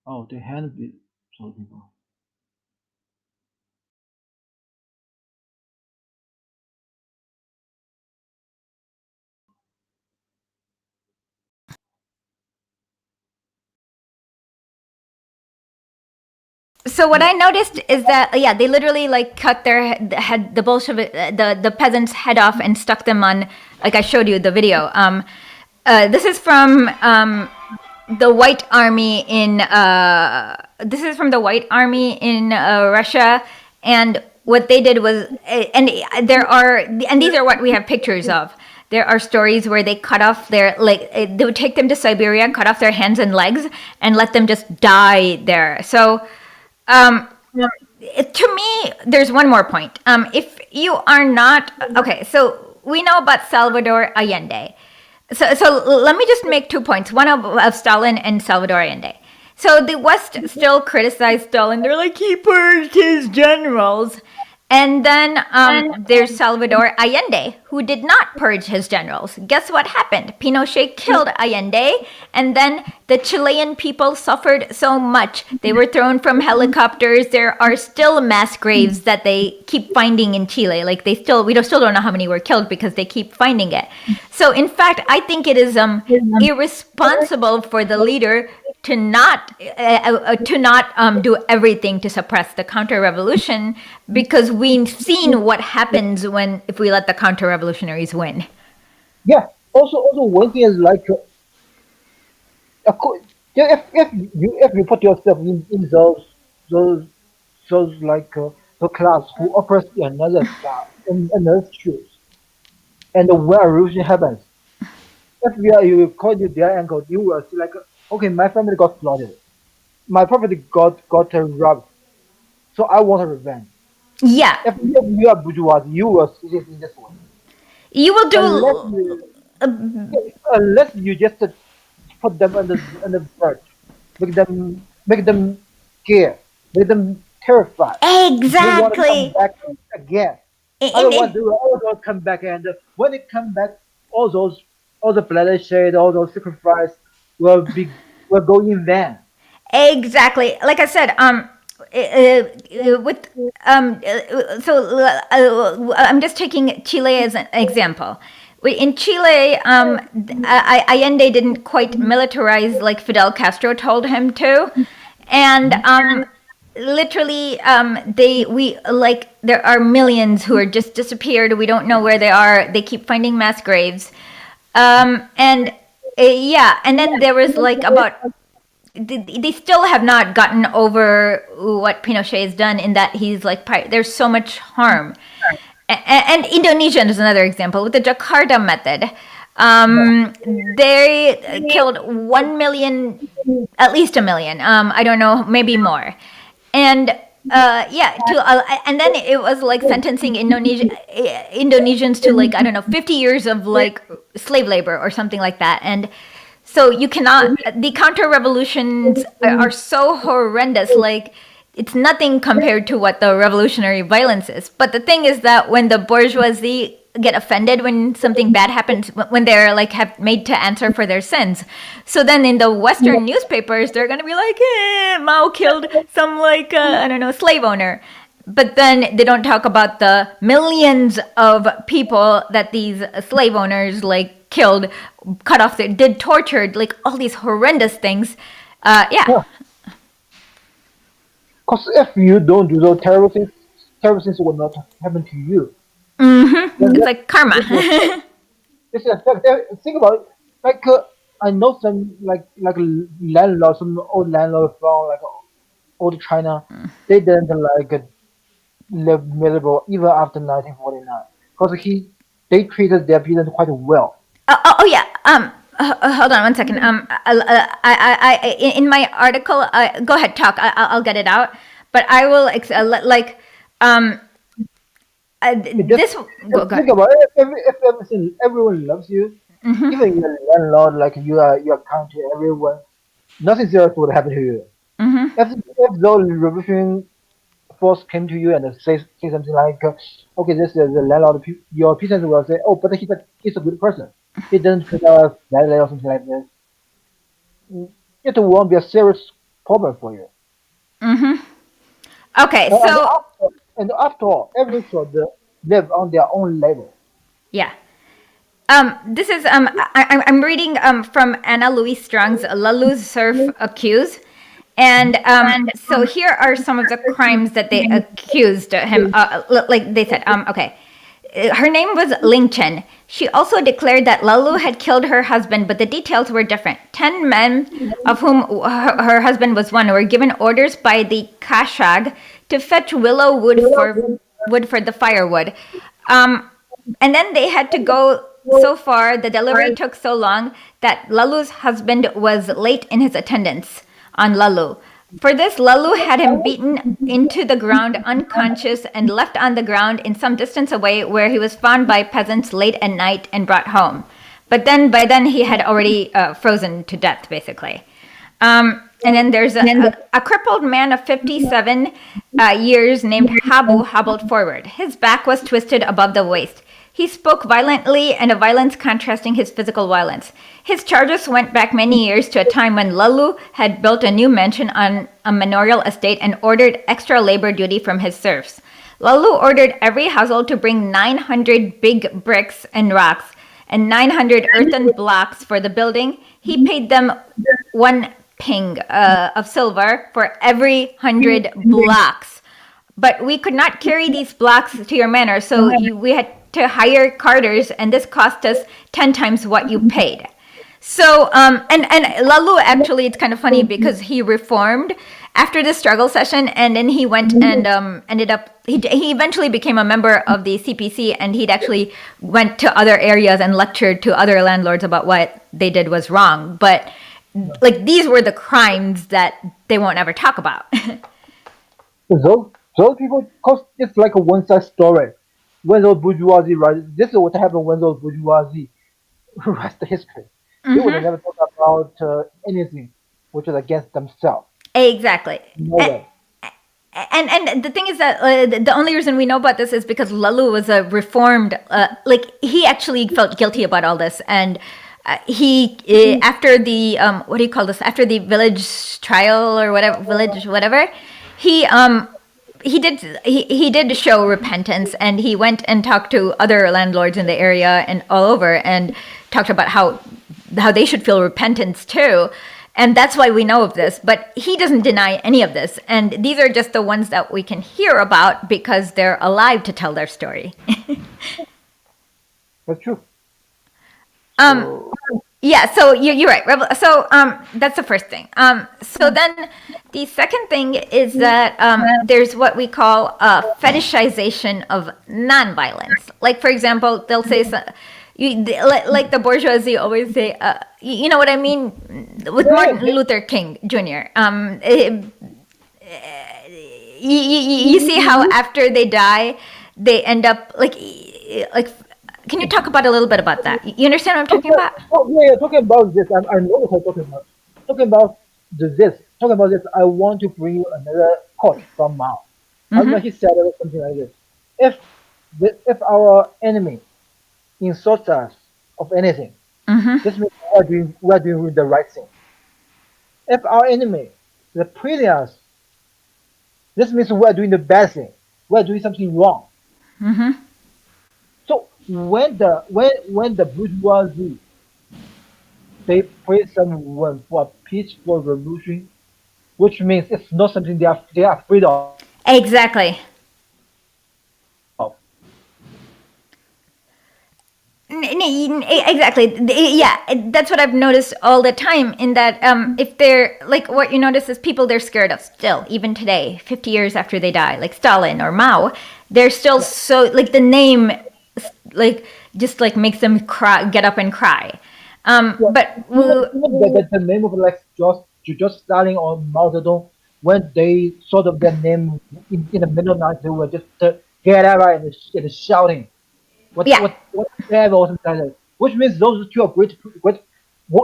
B: Oh, they had been so people.
A: So what I noticed is that they literally like cut their head, the Bolshevik, the peasants' head off and stuck them on, like I showed you the video. This is from the White Army in Russia, and what they did was, and these are what we have pictures of. There are stories where they cut off their, they would take them to Siberia, cut off their hands and legs, and let them just die there. So. To me, there's one more point. If you are not okay, so we know about Salvador Allende. So let me just make 2 points. One of Stalin and Salvador Allende. So the West still criticized Stalin. They're like, he purged his generals. And then there's Salvador Allende, who did not purge his generals. Guess what happened? Pinochet killed Allende, and then the Chilean people suffered so much. They were thrown from helicopters. There are still mass graves that they keep finding in Chile. Like we still don't know how many were killed because they keep finding it. So in fact, I think it is irresponsible for the leader to not do everything to suppress the counter-revolution, because we've seen what happens if we let the counter-revolutionaries win.
B: Yeah. Also, one thing is like, yeah, if you put yourself in those like the class who oppress another class in another shoes, and when a revolution happens, if you call you their angle, you will see like, okay, my family got slaughtered, my property got robbed, so I want a revenge.
A: Yeah,
B: If you are bourgeois, you will see it in this way.
A: you will
B: Unless
A: do.
B: you, unless you just put them under search, make them scared, make them terrified. They want to come
A: Exactly.
B: back again.
A: And
B: Otherwise, they will always come back, and when they come back, all the bloodshed, all those sacrifice will go in vain.
A: exactly. Like I said, with I'm just taking Chile as an example. In Chile, Allende didn't quite militarize like Fidel Castro told him to, and literally, there are millions who are just disappeared. We don't know where they are. They keep finding mass graves, and yeah, and then there was like about they still have not gotten over what Pinochet has done, in that he's like there's so much harm. And Indonesia is another example with the Jakarta method. They killed 1 million, at least a million. I don't know, maybe more. And and then it was like sentencing Indonesians to like, I don't know, 50 years of like slave labor or something like that. And so you cannot, the counter revolutions are so horrendous. Like, it's nothing compared to what the revolutionary violence is. But the thing is that when the bourgeoisie get offended when something bad happens, when they're like have made to answer for their sins, so then in the Western newspapers they're gonna be like, Mao killed some like I don't know, slave owner. But then they don't talk about the millions of people that these slave owners like killed, cut off did tortured, like all these horrendous things.
B: Yeah. Because if you don't do those terrible things will not happen to you.
A: It's like karma.
B: This is think about it. Like I know some like landlords, some old landlords from like old China. They didn't like live miserable even after 1949 because they treated their peasants quite well.
A: Oh yeah. Hold on one second. In my article, go ahead, talk. I'll get it out. But I will this. Go
B: Think
A: ahead.
B: about it. If everyone loves you, even your landlord, like you are kind to everyone, nothing serious would happen to you. If those revolution force came to you and say something like, okay, this is the landlord, your peasants will say, oh, but he's a good person. He doesn't treat us badly or something like this. It won't be a serious problem for you.
A: Okay, so
B: And after all, everyone should live on their own level.
A: yeah. This is I'm reading from Anna Louise Strong's Lalu's Surf Accuse. And so here are some of the crimes that they accused him. Like they said, okay. Her name was Ling Chen. She also declared that Lalu had killed her husband, but the details were different. 10 men, of whom her husband was one, were given orders by the Kashag to fetch willow wood for the firewood. And then they had to go so far, the delivery took so long that Lalu's husband was late in his attendance on Lalu. For this, Lalu had him beaten into the ground unconscious and left on the ground in some distance away, where he was found by peasants late at night and brought home. But then by then he had already frozen to death, basically. And then there's a crippled man of 57 years named Habu hobbled forward. His back was twisted above the waist. He spoke violently, and a violence contrasting his physical violence. His charges went back many years to a time when Lalu had built a new mansion on a manorial estate and ordered extra labor duty from his serfs. Lalu ordered every household to bring 900 big bricks and rocks and 900 earthen blocks for the building. He paid them 1 ping of silver for every 100 blocks. But we could not carry these blocks to your manor, so we had to hire carters, and this cost us 10 times what you paid. So, and Lalu, actually, it's kind of funny because he reformed after the struggle session, and then he went and ended up, he eventually became a member of the CPC, and he'd actually went to other areas and lectured to other landlords about what they did was wrong. But, like, these were the crimes that they won't ever talk about.
B: Those people, cause it's like a one-side story. When those bourgeoisie rise, this is what happened when those bourgeoisie write the history. They would never talk about anything which is against themselves.
A: Exactly.
B: No way.
A: And the thing is that the only reason we know about this is because Lalu was a reformed, like, he actually felt guilty about all this, and he after the what do you call this? After the village trial or whatever, he did show repentance, and he went and talked to other landlords in the area and all over, and talked about how they should feel repentance too. And that's why we know of this, but he doesn't deny any of this. And these are just the ones that we can hear about because they're alive to tell their story.
B: That's true.
A: Yeah, so you're right. So that's the first thing. So then the second thing is that there's what we call fetishization of nonviolence. Like, for example, they'll say, like the bourgeoisie always say, you know what I mean? With Martin Luther King Jr., you see how after they die, they end up like. Can you talk about a little bit about that? You understand what I'm talking about?
B: Oh, yeah, talking about this, I know what I'm talking about. Talking about this, I want to bring you another quote from Mao. I remember he said something like this: if our enemy insults us of anything, this means we are doing the right thing. If our enemy is praising us, this means we are doing the bad thing. We are doing something wrong. So when the bourgeoisie they praise someone for a peaceful revolution, which means it's not something they are afraid of.
A: Exactly. Exactly. Yeah, that's what I've noticed all the time. In that, if they're like, what you notice is people they're scared of still, even today, 50 years after they die, like Stalin or Mao, they're still so like the name, like just like makes them cry, get up and cry. But
B: the name of like just Stalin or Mao Zedong, when they sort of their name in the middle night, they were just get out and shouting. Whatever or something like that. Which means those two are great,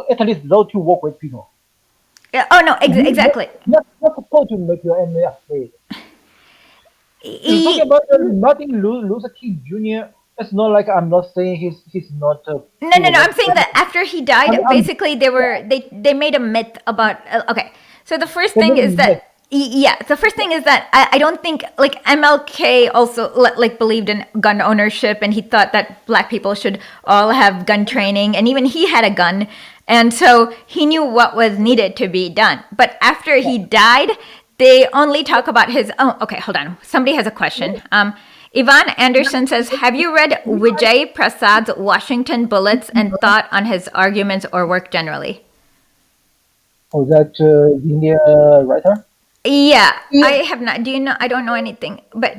B: at least those two were great people.
A: Yeah, oh no, exactly.
B: Not supposed to make your enemy afraid. Talking about Martin Luther King Jr., it's not like I'm not saying he's not.
A: No. I'm saying that after he died, basically they made a myth about. Okay, so the first thing is that. Yeah, the first thing is that I don't think, like, MLK also, like, believed in gun ownership, and he thought that black people should all have gun training, and even he had a gun, and so he knew what was needed to be done. But after he died, they only talk about his, oh, okay, hold on. Somebody has a question. Yvonne Anderson says, have you read Vijay Prasad's Washington Bullets and thought on his arguments or work generally?
B: Oh, that Indian writer?
A: Yeah, I have not. Do you know? I don't know anything, but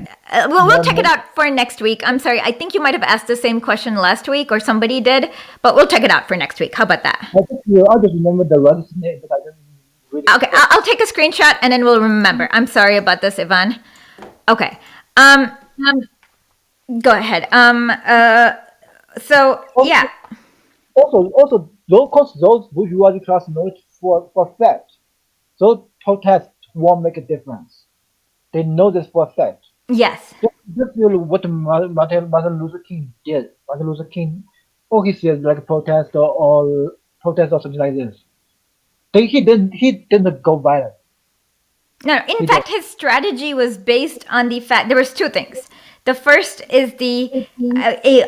A: we'll check it out for next week. I'm sorry. I think you might have asked the same question last week, or somebody did, but we'll check it out for next week. How about that?
B: I just remember the writer's name, but I didn't really.
A: Okay, I'll take a screenshot and then we'll remember. I'm sorry about this, Yvonne. Okay. Go ahead. So yeah.
B: Also, those bourgeoisie class know it for fact. those protests won't make a difference. They know this for a fact.
A: Yes.
B: Just feel what Martin Luther King did. Martin Luther King, or he said like a protest or something like this. He didn't go violent.
A: No, in
B: He did.
A: fact, his strategy was based on the fact there was two things. The first is the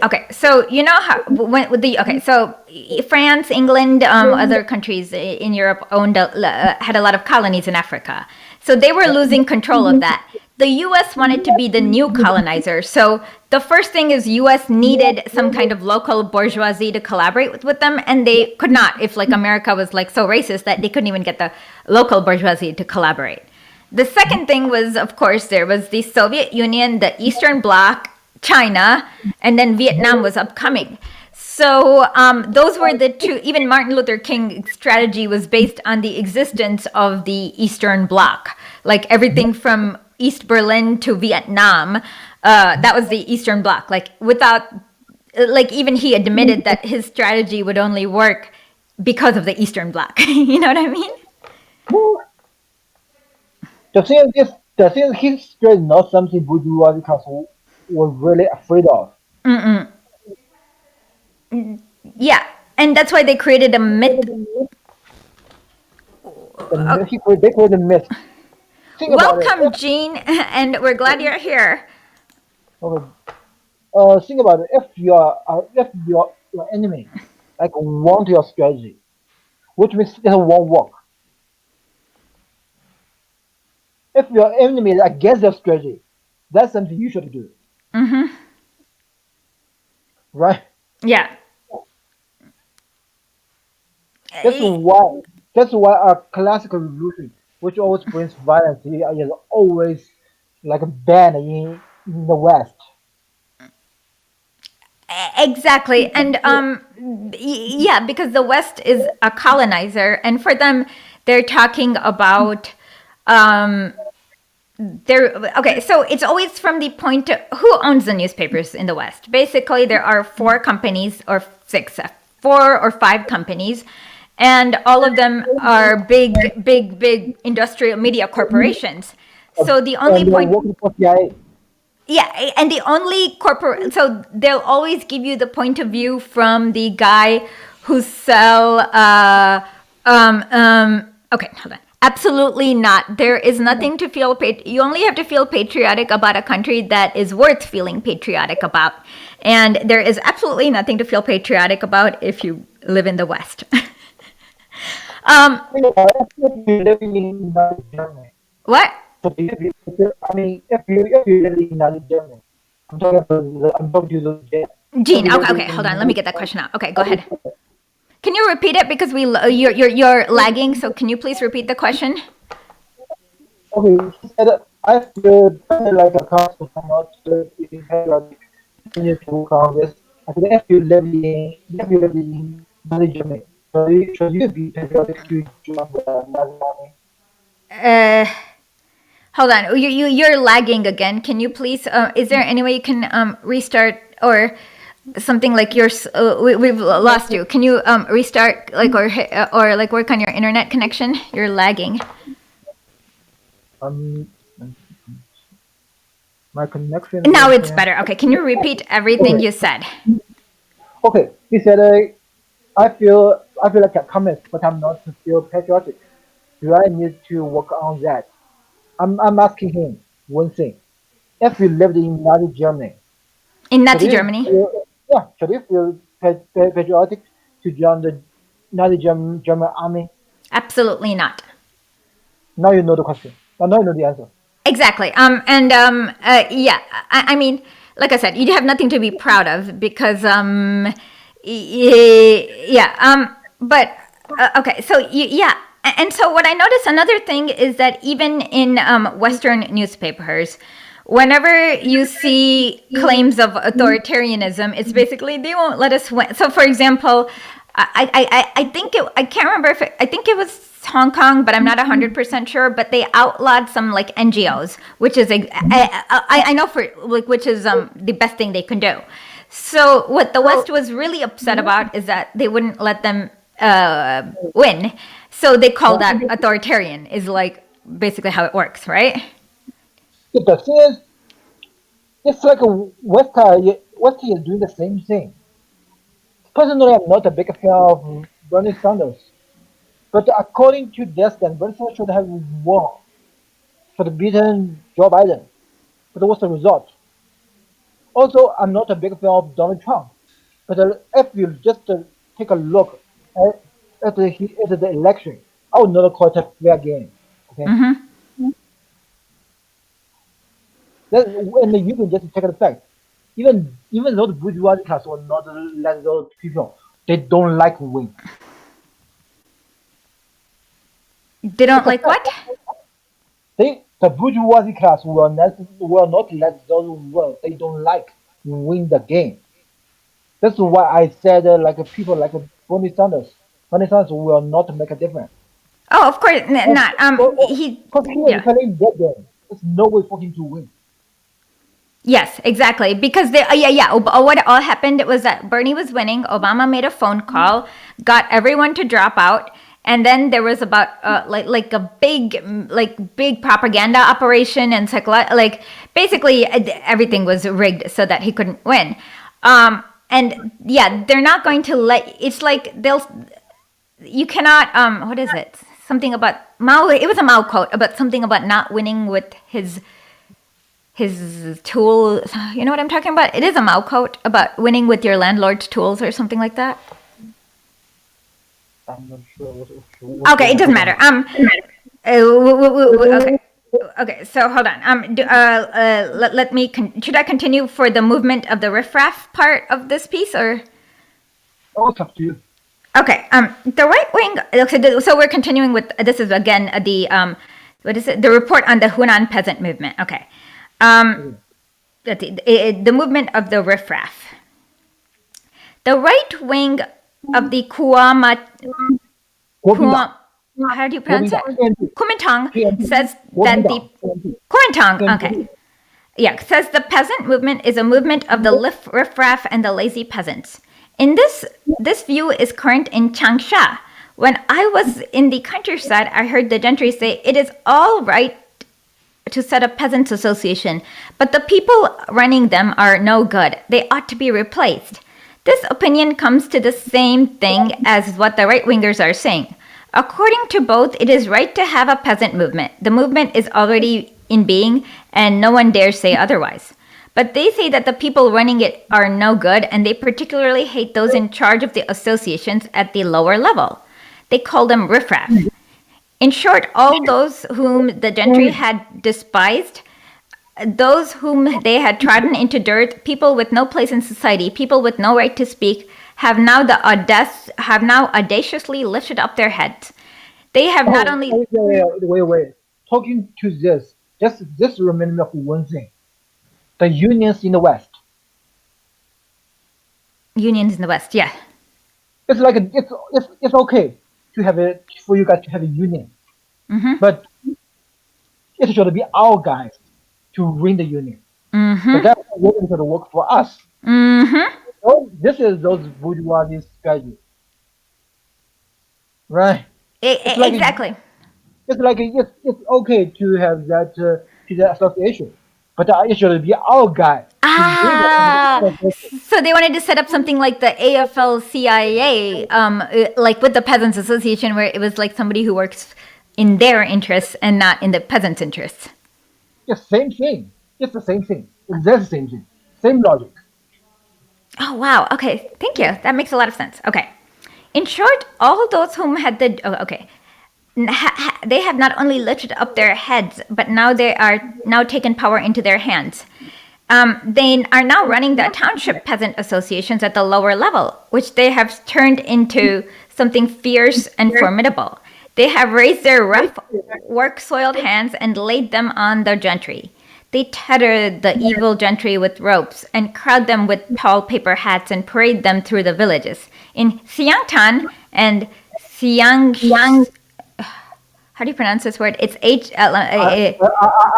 A: okay. So you know how when with the okay. So France, England, other countries in Europe had a lot of colonies in Africa. So they were losing control of that. The U.S. wanted to be the new colonizer. So the first thing is U.S. needed some kind of local bourgeoisie to collaborate with them, and they could not if like America was like so racist that they couldn't even get the local bourgeoisie to collaborate. The second thing was, of course, there was the Soviet Union, the Eastern Bloc, China, and then Vietnam was upcoming. So those were the two. Even Martin Luther King's strategy was based on the existence of the Eastern Bloc, like everything from East Berlin to Vietnam. That was the Eastern Bloc. Like without, like even he admitted that his strategy would only work because of the Eastern Bloc. You know what I mean?
B: The thing is, history is not something bourgeoisie council was really afraid of.
A: Yeah, and that's why they created a myth.
B: They created myth. Think about it.
A: Welcome, Jean, and we're glad you're here.
B: Okay, think about it. If your enemy like want your strategy, which means it won't work. If your enemy is against your strategy, that's something you should do, right?
A: Yeah.
B: That's why that's why our classical revolution, which always brings violence, is always like a ban in the West.
A: Exactly. And yeah, because the West is a colonizer, and for them, they're talking about they're okay. So it's always from the point of who owns the newspapers in the West. Basically, there are four companies or six, four or five companies, and all of them are big industrial media corporations. So the only
B: And they're
A: point
B: working for CIA.
A: yeah, and the only corporate, so they'll always give you the point of view from the guy who sell. Okay, hold on. Absolutely not. There is nothing to feel. You only have to feel patriotic about a country that is worth feeling patriotic about, and there is absolutely nothing to feel patriotic about if you live in the West.
B: If you're living in Nazi Germany,
A: What?
B: so if you live in Nazi Germany, I'm talking to the if
A: Gene,
B: you live
A: okay, hold on. Let me
B: in
A: get that question out. Okay, go ahead. Can you repeat it because you're lagging? So can you please repeat the question?
B: Okay, he said, I feel like a council not being patriotic to Congress. I said, if you live in Nazi Germany, should you be patriotic to join the Nazi army?
A: Uh, Hold on. You're lagging again. Can you please? Is there any way you can restart or something like yours? We've lost you. Can you restart like or like work on your internet connection? You're lagging.
B: Um, my connection
A: Now
B: is
A: it's better. Okay. Can you repeat everything
B: okay.
A: you said?
B: Okay, he said, I feel like a communist, but I'm not feel patriotic. Do I need to work on that? I'm asking him one thing. If you lived in Nazi Germany,
A: In
B: should
A: Nazi
B: you
A: Germany?
B: should you feel patriotic to join the Nazi German army?
A: Absolutely not.
B: Now you know the question. Now you know the answer.
A: Exactly. Yeah. I mean, like I said, you have nothing to be proud of because yeah. But okay. So yeah. And so what I noticed another thing is that even in Western newspapers, whenever you see claims of authoritarianism, it's basically they won't let us win. So for example, I think I can't remember if I think it was Hong Kong, but I'm not 100% sure. But they outlawed some like NGOs, which is I know for like which is the best thing they can do. So what the West was really upset about is that they wouldn't let them win. So they call that authoritarian, is like basically how it works, right?
B: The thing is, it's like a Western is doing the same thing. Personally, I'm not a big fan of Bernie Sanders, but according to this, then Bernie Sanders should have won for the beaten Joe Biden. But what's the result? Also, I'm not a big fan of Donald Trump, but if you just take a look at the election, I would not call it a fair game. Okay, and you can just take the fact. Even though the bourgeoisie class will not let those people, they don't like win.
A: They don't
B: It's a
A: like
B: fact.
A: what?
B: The bourgeoisie class will not let those win. They don't like win the game. That's why I said people like Bernie Sanders. Bernie Sanders will not make a difference.
A: Oh, of course not. He,
B: Because here you
A: yeah.
B: can in that game. There's no way for him to win.
A: Yes, exactly. Because yeah. What all happened was that Bernie was winning. Obama made a phone call, got everyone to drop out, and then there was about like a big propaganda operation and like basically everything was rigged so that he couldn't win. And yeah, they're not going to let. It's like you cannot. What is it? Something about Mao. It was a Mao quote about something about not winning with his tool. You know what I'm talking about? It is a Mao quote about winning with your landlord's tools or something like that.
B: I'm not sure what
A: Okay, it doesn't matter. Okay. Okay, so hold on. Let me. Should I continue for the movement of the riffraff part of this piece, or?
B: Oh, it's up to you.
A: Okay. The right wing. So we're continuing with. This is again the what is it? The report on the Hunan peasant movement. Okay. The movement of the riffraff. The right wing of the how do you pronounce it? Kuomintang says that the Kuomintang, okay. Yeah, says the peasant movement is a movement of the riffraff and the lazy peasants. In this view is current in Changsha. When I was in the countryside, I heard the gentry say it is all right to set up peasants' association, but the people running them are no good. They ought to be replaced. This opinion comes to the same thing as what the right-wingers are saying. According to both, it is right to have a peasant movement. The movement is already in being, and no one dares say otherwise. But they say that the people running it are no good, and they particularly hate those in charge of the associations at the lower level. They call them riffraff. In short, all those whom the gentry had despised, those whom they had trodden into dirt, people with no place in society, people with no right to speak, have now audaciously lifted up their heads. They have not only
B: Wait. Talking to this reminds me of one thing. The unions in the West.
A: unions in the West, yeah.
B: It's like it's okay to have for you guys to have a union, but it should be our guys to win the union. The guys are willing to work for us. So this is those bourgeoisie strategy, right? It's like
A: Exactly.
B: it's okay to have that to the association, but it should be our guy to win the association.
A: So they wanted to set up something like the AFL-CIO, like with the Peasants Association, where it was like somebody who works in their interests and not in the peasants' interests.
B: It's same thing. It's the same thing. It's the same thing. Same logic.
A: Oh, wow. Okay. Thank you. That makes a lot of sense. Okay. In short, all those whom had they have not only lifted up their heads, but now they are now taken power into their hands. They are now running the township peasant associations at the lower level, which they have turned into something fierce and formidable. They have raised their rough, work-soiled hands and laid them on the gentry. They tether the evil gentry with ropes and crowd them with tall paper hats and parade them through the villages. In Xiangtan and Xiang, how do you pronounce this word? It's
B: I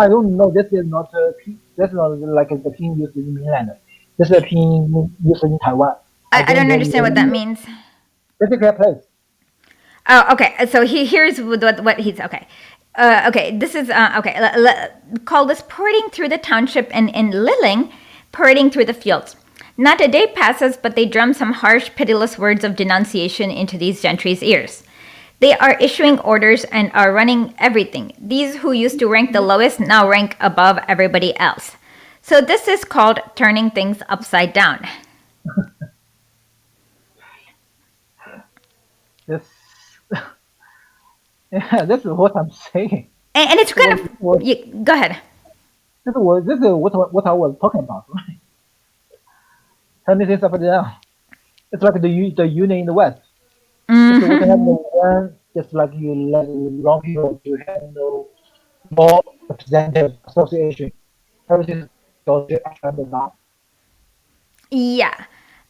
B: don't know. That's not like the pinyin used in mainland. This is a pinyin used in Taiwan.
A: I don't understand what that means.
B: Basically a place.
A: Oh, okay. So here's what he's okay. Okay, this is okay. Call this parading through the township, and in Liling, parading through the fields. Not a day passes but they drum some harsh, pitiless words of denunciation into these gentry's ears. They are issuing orders and are running everything. These who used to rank the lowest now rank above everybody else. So this is called turning things upside down.
B: This, yeah, this is what I'm saying.
A: And it's kind of go ahead.
B: This is what I was talking about, right? Turning things upside down. It's like the union in the West. It's what happened when just like you let wrong people to handle more representative association. Everything goes upside down.
A: Yeah.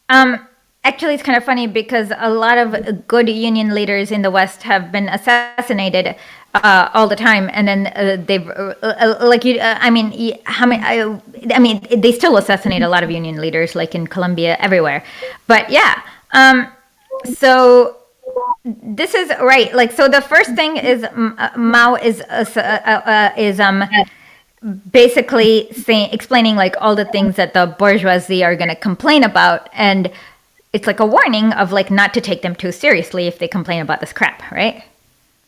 A: Um, Actually, it's kind of funny because a lot of good union leaders in the West have been assassinated all the time, and then they've like you. I mean, how many? I mean, they still assassinate a lot of union leaders, like in Colombia, everywhere. But yeah. So this is right. Like, so the first thing is Mao is basically saying explaining like all the things that the bourgeoisie are going to complain about, and it's like a warning of like not to take them too seriously if they complain about this crap, right?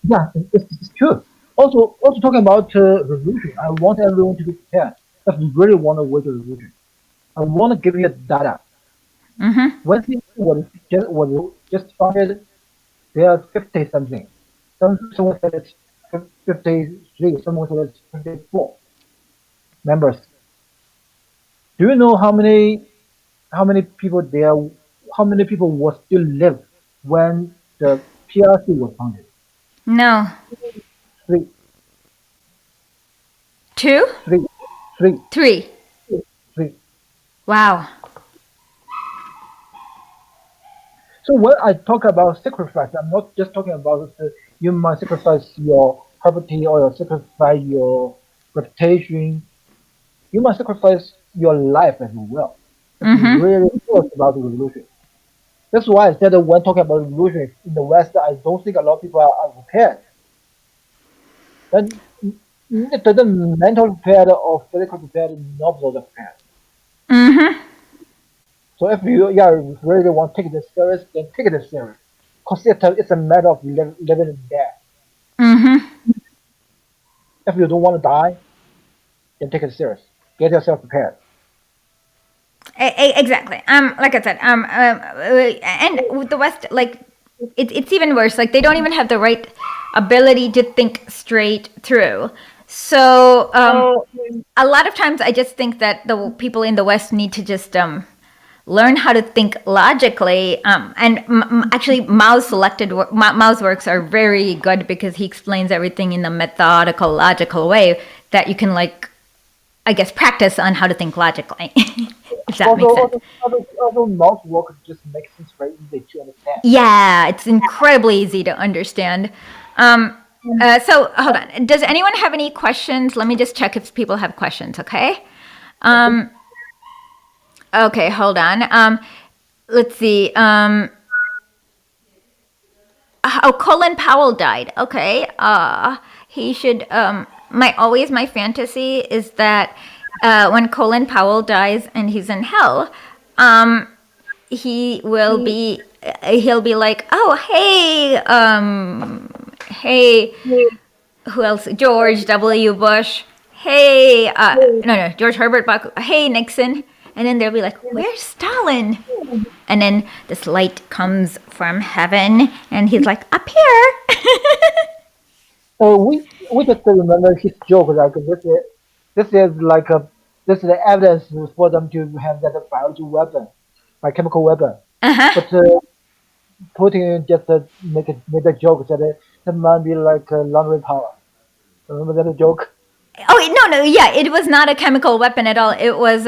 B: Yeah, it's true. Also talking about revolution, I want everyone to be prepared. If you really want to wage a revolution, I want to give you data. When it was just founded, there are 50 something. Someone said it's 53. Someone said it's 54 members. Do you know how many people there? How many people was still live when the PRC was founded?
A: No.
B: Three,
A: Two?
B: three, three,
A: Three?
B: three.
A: Wow.
B: So when I talk about sacrifice, I'm not just talking about you might sacrifice your property or you sacrifice your reputation. You must sacrifice your life as well. If you really thought about the revolution. That's why I said that when talking about revolution in the West, I don't think a lot of people are prepared. Then the mental prepared or physical prepared, not so prepared. So if you really want to take this serious, then take it serious. Because it's a matter of living and death. If you don't want to die, then take it serious. Get yourself prepared.
A: Exactly. Like I said, and with the West, like it's even worse. Like they don't even have the right ability to think straight through. So a lot of times, I just think that the people in the West need to just learn how to think logically. And actually, Mao's works are very good because he explains everything in a methodical, logical way that you can like, I guess, practice on how to think logically. If that makes sense.
B: Also, most work just makes things very easy to understand.
A: Yeah, it's incredibly easy to understand. So hold on. Does anyone have any questions? Let me just check if people have questions. Okay. Okay. Hold on. Let's see. Oh, Colin Powell died. Okay. He should. My fantasy is that when Colin Powell dies and he's in hell, he will be. He'll be like, oh hey, hey, who else? George W. Bush. Hey, no, George Herbert Buck. Hey, Nixon. And then they'll be like, where's Stalin? And then this light comes from heaven, and he's like, up here.
B: We just remember his joke like this is like this is the evidence for them to have that biology weapon, like chemical weapon. But Putin just made a joke that that might be like laundry power. Remember that joke?
A: Oh no, yeah, it was not a chemical weapon at all. It was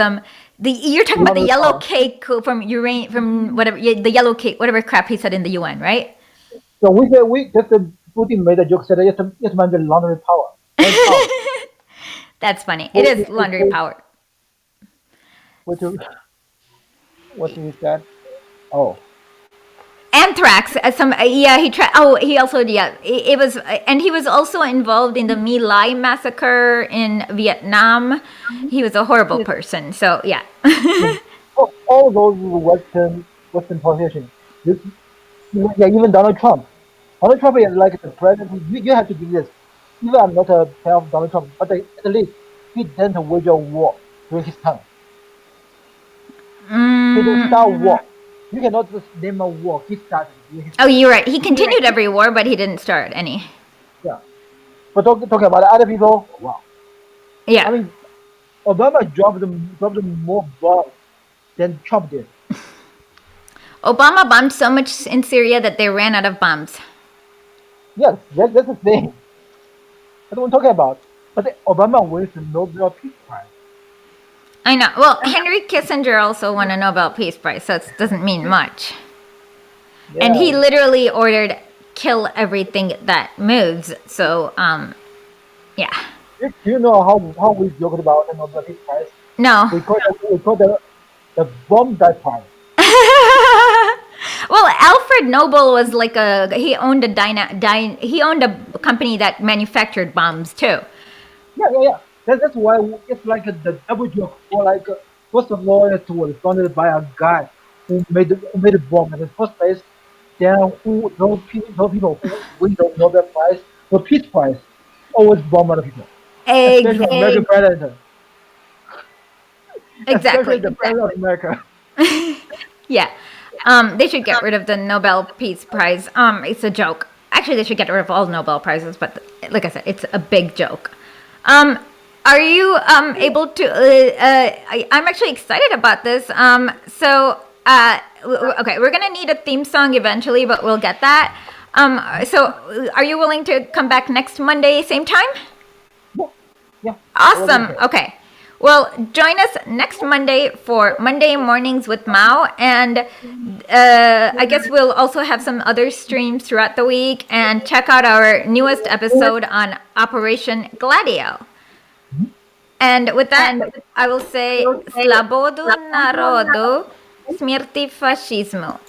A: you're talking about the
B: Laundry
A: yellow
B: power.
A: cake from uranium, from whatever, yeah, the yellow cake, whatever crap he said in the UN, right?
B: So we just Putin made a joke that it might be laundry power. Laundry power.
A: That's funny. It
B: What,
A: is laundry power.
B: what, what he said? Oh,
A: Anthrax. Yeah, he tried. Oh, he also it was, and he was also involved in the My Lai massacre in Vietnam. He was a horrible
B: Yes,
A: person. So yeah.
B: yes. All those Western politicians. This, yeah, even Donald Trump. Donald Trump is like the president. You have to do this. Even I'm not a fan of Donald Trump, but at least he didn't wage a war during his time. He didn't start a war. You cannot just name a war. He started during his
A: Oh,
B: time.
A: you're right. He continued every war, but he didn't start any.
B: Yeah. But talking about other people, wow. I
A: Yeah.
B: mean, Obama dropped more bombs than Trump did.
A: Obama bombed so much in Syria that they ran out of bombs.
B: Yes, that's the thing. That's what I'm talking about. But Obama wins the Nobel Peace Prize.
A: I know. Well, Henry Kissinger also won a Nobel Peace Prize, so it doesn't mean much. And he
B: Yeah.
A: literally ordered kill everything that moves. So, yeah.
B: You know how we joked about the Nobel Peace Prize?
A: No.
B: We call the bomb that prize.
A: Well, Alfred Nobel was like he owned he owned a company that manufactured bombs too.
B: Yeah. That's why it's like the double joke. Or like first of all, it was founded by a guy who made a bomb in the first place. Then those people who win the Nobel Prize, the Peace Prize, always bomb other people, especially American
A: Exactly.
B: president, especially
A: Exactly.
B: the president of America.
A: Yeah. They should get rid of the Nobel Peace Prize. It's a joke. Actually, they should get rid of all Nobel Prizes, but like I said, it's a big joke. Um, are you able to? I'm actually excited about this. Okay, we're gonna need a theme song eventually, but we'll get that. So, are you willing to come back next Monday, same time?
B: Yeah, yeah. I was
A: Awesome.
B: okay.
A: Okay. Well, join us next Monday for Monday Mornings with Mao. And I guess we'll also have some other streams throughout the week. And check out our newest episode on Operation Gladio. And with that, I will say Slobodu narodu, smrti fascismu.